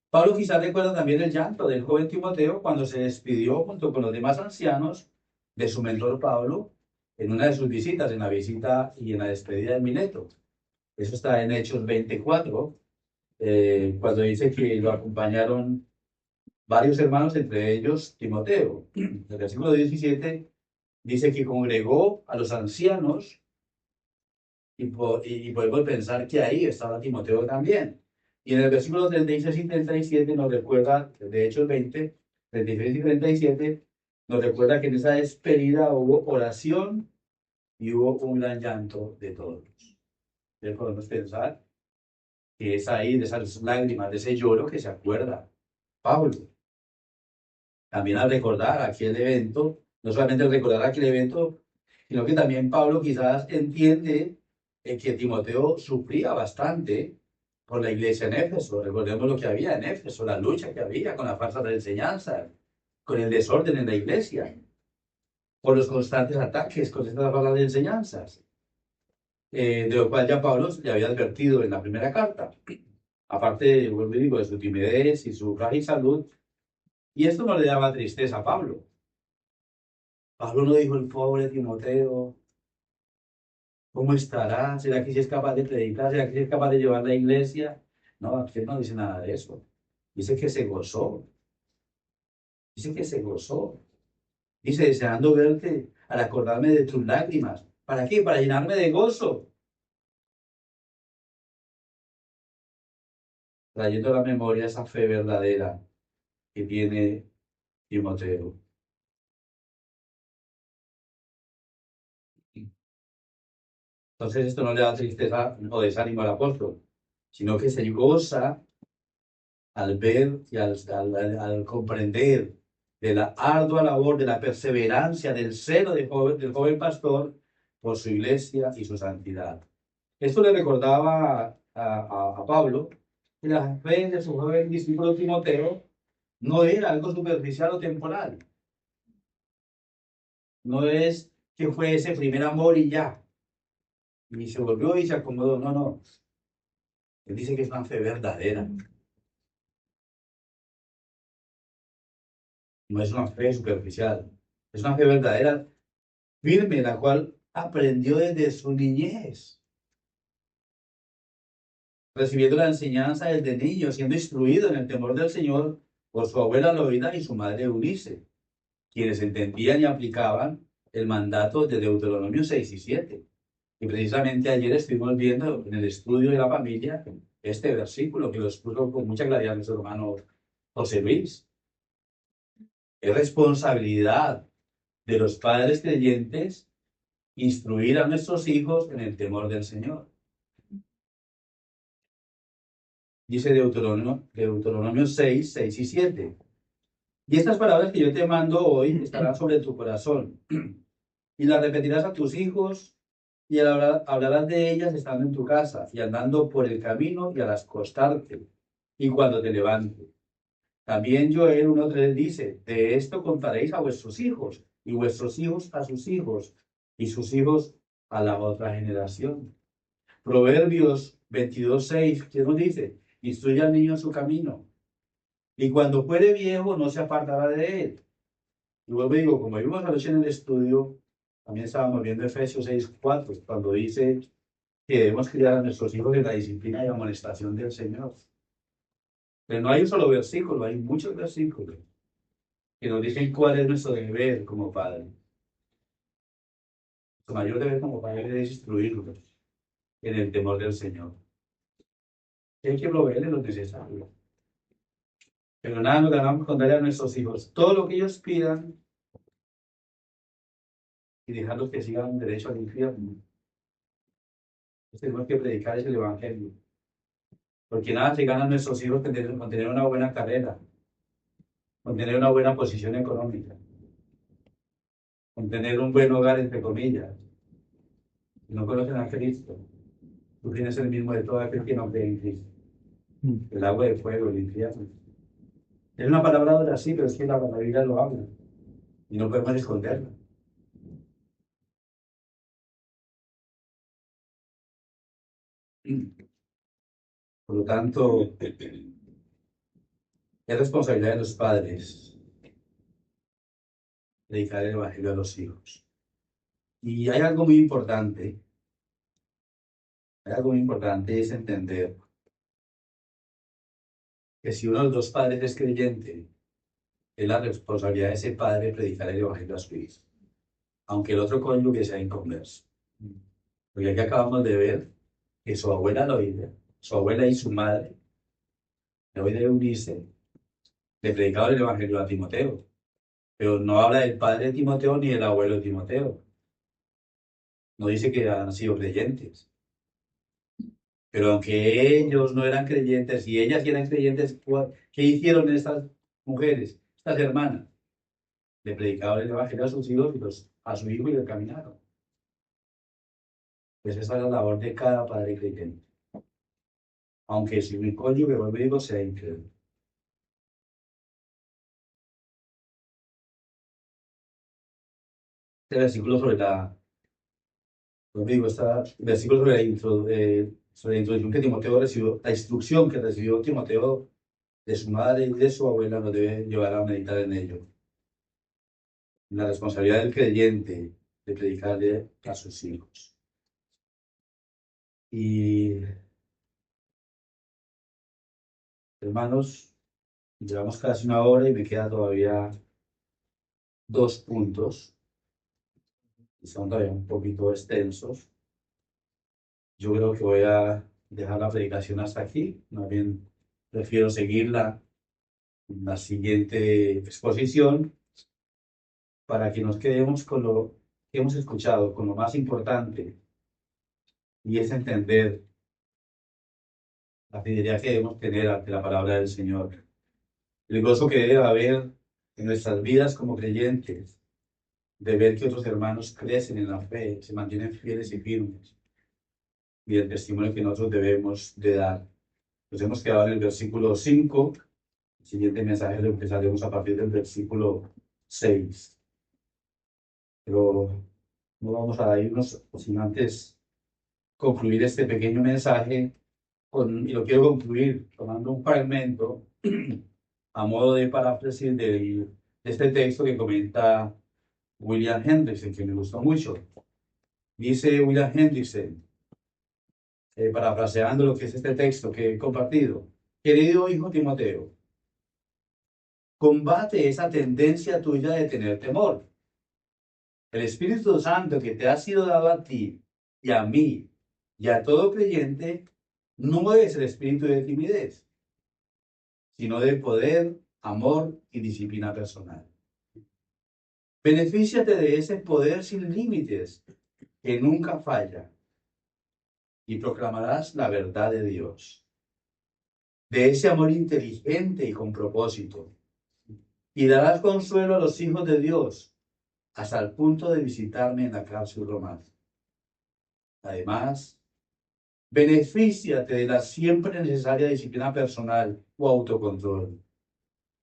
Pablo quizás recuerda también el llanto del joven Timoteo cuando se despidió junto con los demás ancianos de su mentor Pablo en una de sus visitas, en la visita y en la despedida de Mileto. Eso está en Hechos 24, cuando dice que lo acompañaron varios hermanos, entre ellos Timoteo. El versículo 17 dice que congregó a los ancianos y podemos pensar que ahí estaba Timoteo también. Y en el versículo 36 y 37 nos recuerda, de hecho el 20, 36 y 37, nos recuerda que en esa despedida hubo oración y hubo un gran llanto de todos. Entonces podemos pensar que es ahí, de esas lágrimas, de ese lloro que se acuerda Pablo. También al recordar aquel evento, no solamente al recordar aquel evento, sino que también Pablo quizás entiende que Timoteo sufría bastante por la iglesia en Éfeso. Recordemos lo que había en Éfeso, la lucha que había con la falsa de enseñanza, con el desorden en la iglesia, por los constantes ataques con estas falsas de enseñanzas, de lo cual ya Pablo le había advertido en la primera carta. Aparte, vuelvo y digo, de su timidez y su frágil salud, y esto no le daba tristeza a Pablo. Pablo no dijo, el pobre Timoteo, ¿cómo estará? ¿Será que sí es capaz de predicar? ¿Será que sí es capaz de llevar la iglesia? No, aquí no dice nada de eso. Dice que se gozó. Dice que se gozó. Dice, deseando verte al acordarme de tus lágrimas. ¿Para qué? Para, llenarme de gozo. trayendo a la memoria esa fe verdadera que tiene Timoteo. Entonces esto no le da tristeza o desánimo al apóstol, sino que se goza al ver y al comprender de la ardua labor, de la perseverancia, del celo del joven pastor por su iglesia y su santidad. Esto le recordaba a Pablo que la fe de su joven discípulo Timoteo no era algo superficial o temporal. No es que fue ese primer amor y ya. Y se volvió y se acomodó. No, no. Él dice que es una fe verdadera. No es una fe superficial. Es una fe verdadera, firme, la cual aprendió desde su niñez, recibiendo la enseñanza desde niño, siendo instruido en el temor del Señor por su abuela Loida y su madre Eunice, quienes entendían y aplicaban el mandato de Deuteronomio 6 y 7. Y precisamente ayer estuvimos viendo en el estudio de la familia este versículo que lo expuso con mucha claridad nuestro hermano José Luis. Es responsabilidad de los padres creyentes instruir a nuestros hijos en el temor del Señor. Dice Deuteronomio 6, 6 y 7. Y estas palabras que yo te mando hoy estarán sobre tu corazón, y las repetirás a tus hijos, y hablarás de ellas estando en tu casa, y andando por el camino, y al acostarte, y cuando te levantes. También Joel 1:3 dice, de esto contaréis a vuestros hijos, y vuestros hijos a sus hijos, y sus hijos a la otra generación. Proverbios 22:6, ¿qué nos dice? Instruye al niño en su camino, y cuando fuere viejo no se apartará de él. Y vuelvo y digo, como vimos anoche en el estudio, también estábamos viendo Efesios 6:4, cuando dice que debemos criar a nuestros hijos en la disciplina y amonestación del Señor. Pero no hay un solo versículo, hay muchos versículos que nos dicen cuál es nuestro deber como padre. Nuestro mayor deber como padre es instruirlos en el temor del Señor. Y hay que proveerles lo necesario. Pero nada nos ganamos con darle a nuestros hijos todo lo que ellos pidan y dejarlos que sigan derecho al infierno. Tenemos que predicar el Evangelio. Porque nada se ganan nuestros hijos con tener una buena carrera, con tener una buena posición económica, con tener un buen hogar, entre comillas. Si no conocen a Cristo, tú tienes el mismo de todo aquel que no cree en Cristo. El agua de fuego, el infierno. Es una palabra dura, sí, pero es que la Biblia lo habla. Y no podemos esconderla. Por lo tanto, es responsabilidad de los padres predicar el Evangelio a los hijos. Y hay algo muy importante es entender que si uno de los dos padres es creyente, es la responsabilidad de ese padre predicar el Evangelio a su hijo, aunque el otro cónyuge sea inconverso. Porque aquí acabamos de ver que su abuela Loida, su abuela y su madre, Loida y Eunice, le predicaban el Evangelio a Timoteo, pero no habla del padre de Timoteo ni del abuelo de Timoteo. No dice que han sido creyentes. Pero aunque ellos no eran creyentes y ellas sí eran creyentes, ¿qué hicieron estas mujeres, estas hermanas? Le predicaban el Evangelio a sus hijos y a su hijo y le caminaron. Pues esa es la labor de cada padre creyente. Aunque si mi cónyuge, vuelvo y digo, sea incrédulo. Este versículo versículo sobre la instrucción que Timoteo recibió, la instrucción que recibió Timoteo de su madre y de su abuela nos debe llevar a meditar en ello. La responsabilidad del creyente de predicarle a sus hijos. Y hermanos, llevamos casi una hora y me quedan todavía 2 puntos, que son todavía un poquito extensos. Yo creo que voy a dejar la predicación hasta aquí, más bien prefiero seguirla en la siguiente exposición para que nos quedemos con lo que hemos escuchado, con lo más importante, y es entender la fidelidad que debemos tener ante la palabra del Señor, el gozo que debe haber en nuestras vidas como creyentes, de ver que otros hermanos crecen en la fe, se mantienen fieles y firmes, y el testimonio que nosotros debemos de dar. Nos hemos quedado en el versículo 5, el siguiente mensaje lo empezaremos a partir del versículo 6. Pero no vamos a irnos sin antes concluir este pequeño mensaje, y lo quiero concluir tomando un fragmento a modo de paráfrasis de este texto que comenta William Hendrickson, que me gustó mucho. Dice William Hendrickson, parafraseando lo que es este texto que he compartido: querido hijo Timoteo, combate esa tendencia tuya de tener temor. El Espíritu Santo que te ha sido dado a ti y a mí y a todo creyente no es el espíritu de timidez, sino de poder, amor y disciplina personal. Benefíciate de ese poder sin límites que nunca falla y proclamarás la verdad de Dios, de ese amor inteligente y con propósito, y darás consuelo a los hijos de Dios hasta el punto de visitarme en la cárcel romana. Además, benefíciate de la siempre necesaria disciplina personal o autocontrol.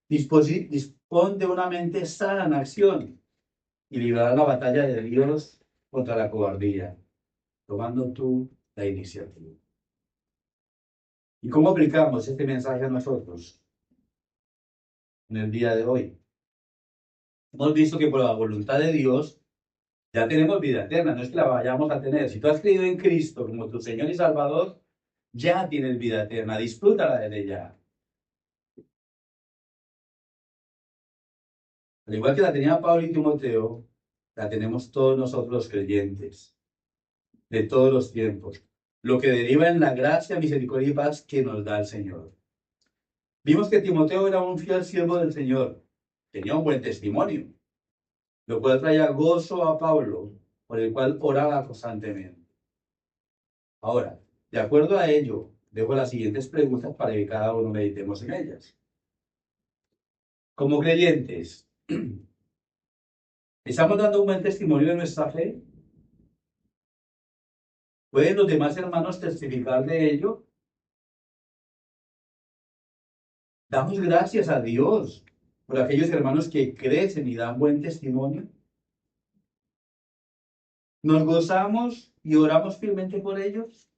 Dispón de una mente sana en acción y librarás la batalla de Dios contra la cobardía, tomando tú la iniciativa. ¿Y cómo aplicamos este mensaje a nosotros en el día de hoy? Hemos visto que por la voluntad de Dios ya tenemos vida eterna, no es que la vayamos a tener. Si tú has creído en Cristo como tu Señor y Salvador, ya tienes vida eterna, disfrútala de ella. Al igual que la tenía Pablo y Timoteo, la tenemos todos nosotros los creyentes, de todos los tiempos, lo que deriva en la gracia, misericordia y paz que nos da el Señor. Vimos que Timoteo era un fiel siervo del Señor, tenía un buen testimonio, lo cual traía gozo a Pablo, por el cual oraba constantemente. Ahora, de acuerdo a ello, dejo las siguientes preguntas para que cada uno meditemos en ellas. Como creyentes, ¿estamos dando un buen testimonio de nuestra fe? ¿Pueden los demás hermanos testificar de ello? Damos gracias a Dios por aquellos hermanos que crecen y dan buen testimonio. ¿Nos gozamos y oramos firmemente por ellos?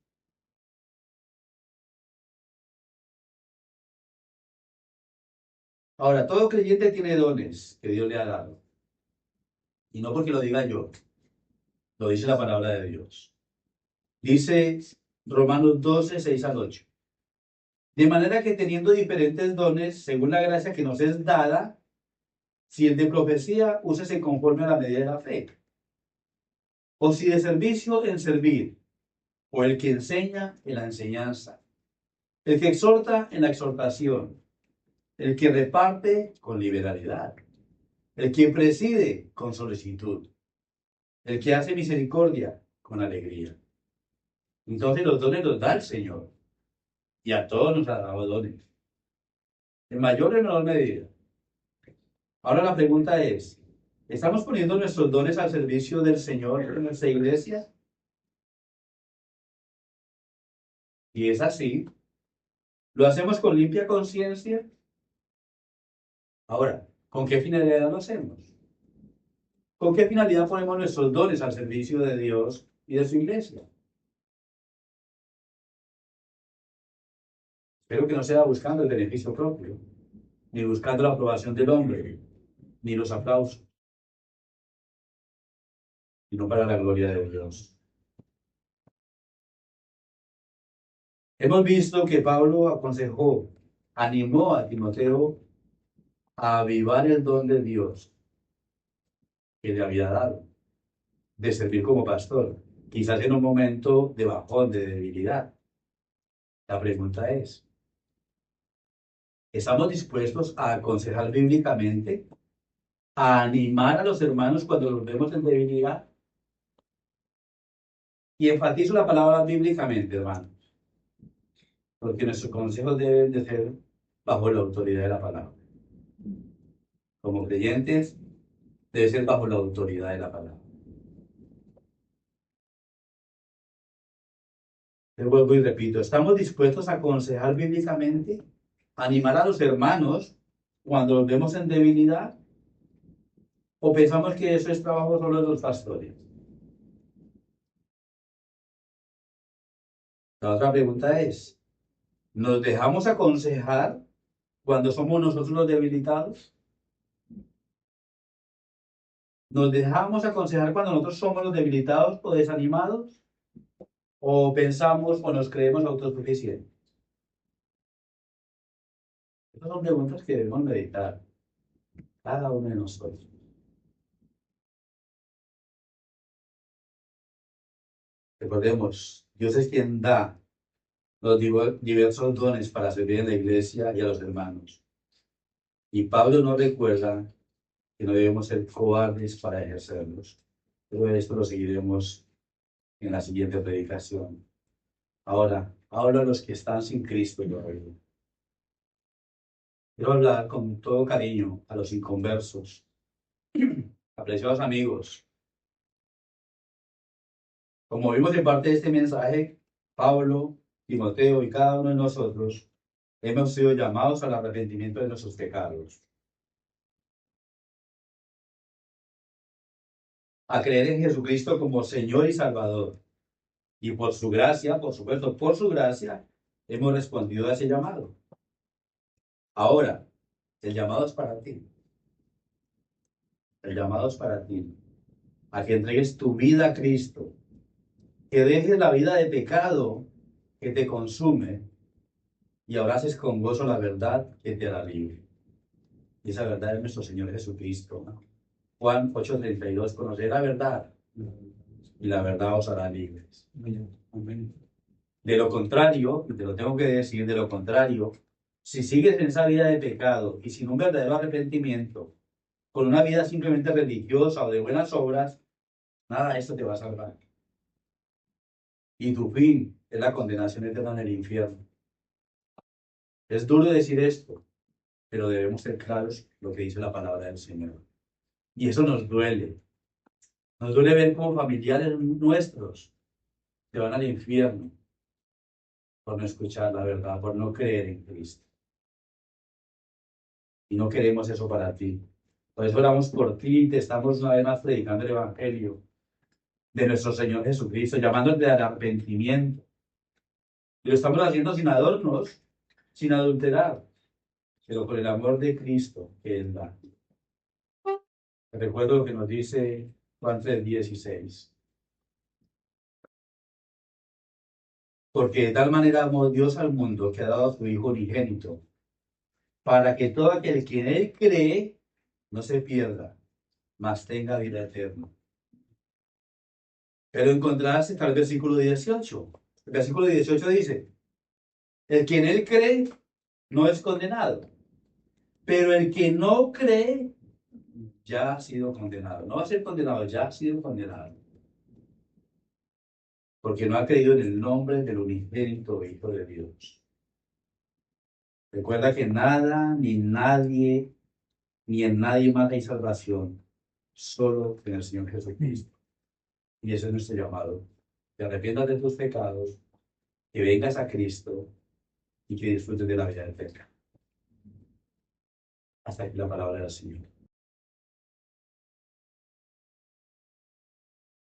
Ahora, todo creyente tiene dones que Dios le ha dado. Y no porque lo diga yo, lo dice la palabra de Dios. Dice Romanos 12, 6 al 8. De manera que teniendo diferentes dones, según la gracia que nos es dada, si el de profecía, úsese conforme a la medida de la fe. O si de servicio, en servir. O el que enseña, en la enseñanza. El que exhorta, en la exhortación. El que reparte, con liberalidad. El que preside, con solicitud. El que hace misericordia, con alegría. Entonces los dones los da el Señor. Y a todos nos ha dado dones. En mayor o en menor medida. Ahora la pregunta es, ¿estamos poniendo nuestros dones al servicio del Señor en nuestra iglesia? Y es así. ¿Lo hacemos con limpia conciencia? Ahora, ¿con qué finalidad lo hacemos? ¿Con qué finalidad ponemos nuestros dones al servicio de Dios y de su iglesia? Espero que no sea buscando el beneficio propio, ni buscando la aprobación del hombre, ni los aplausos, sino para la gloria de Dios. Hemos visto que Pablo aconsejó, animó a Timoteo a avivar el don de Dios que le había dado, de servir como pastor, quizás en un momento de bajón, de debilidad. La pregunta es, ¿Estamos dispuestos a aconsejar bíblicamente, a animar a los hermanos cuando los vemos en debilidad? Y enfatizo la palabra bíblicamente, hermanos, porque nuestros consejos deben de ser bajo la autoridad de la palabra. Como creyentes, debe ser bajo la autoridad de la palabra. Yo vuelvo y repito, ¿estamos dispuestos a aconsejar bíblicamente, a animar a los hermanos cuando los vemos en debilidad? ¿O pensamos que eso es trabajo solo de los pastores? La otra pregunta es, ¿nos dejamos aconsejar cuando somos nosotros los debilitados? ¿Nos dejamos aconsejar cuando nosotros somos los debilitados o desanimados? ¿O pensamos o nos creemos autosuficientes? Estas son preguntas que debemos meditar cada uno de nosotros. Recordemos, Dios es quien da los diversos dones para servir en la iglesia y a los hermanos. Y Pablo nos recuerda que no debemos ser cobardes para ejercerlos. Pero esto lo seguiremos en la siguiente predicación. Ahora, hablo a los que están sin Cristo todavía. Quiero hablar con todo cariño a los inconversos, apreciados amigos. Como vimos en parte de este mensaje, Pablo, Timoteo y cada uno de nosotros hemos sido llamados al arrepentimiento de nuestros pecados, a creer en Jesucristo como Señor y Salvador. Y por su gracia, por supuesto, por su gracia, hemos respondido a ese llamado. Ahora, el llamado es para ti. El llamado es para ti. A que entregues tu vida a Cristo. Que dejes la vida de pecado que te consume y abraces con gozo la verdad que te hará libre. Y esa verdad es nuestro Señor Jesucristo, ¿no? Juan 8:32, conocer la verdad y la verdad os hará libres. De lo contrario, y te lo tengo que decir, de lo contrario, si sigues en esa vida de pecado y sin un verdadero arrepentimiento, con una vida simplemente religiosa o de buenas obras, nada de esto te va a salvar. Y tu fin es la condenación eterna en el infierno. Es duro decir esto, pero debemos ser claros lo que dice la palabra del Señor. Y eso nos duele. Nos duele ver cómo familiares nuestros se van al infierno por no escuchar la verdad, por no creer en Cristo. Y no queremos eso para ti. Por eso oramos por ti y te estamos una vez más predicando el Evangelio de nuestro Señor Jesucristo, llamándote al arrepentimiento. Y lo estamos haciendo sin adornos, sin adulterar, pero por el amor de Cristo que Él da. Recuerdo lo que nos dice Juan 3:16. Porque de tal manera amó Dios al mundo que ha dado a su Hijo unigénito, para que todo aquel que en Él cree no se pierda, mas tenga vida eterna. Pero encontrarás está el versículo 18. El versículo 18 dice, el que en Él cree no es condenado, pero el que no cree ya ha sido condenado. No va a ser condenado, ya ha sido condenado. Porque no ha creído en el nombre del unigénito Hijo de Dios. Recuerda que nada ni nadie, ni en nadie más hay salvación, solo en el Señor Jesucristo. Y ese es nuestro llamado. Te arrepientas de tus pecados, que vengas a Cristo y que disfrutes de la vida eterna. Hasta aquí la palabra del Señor.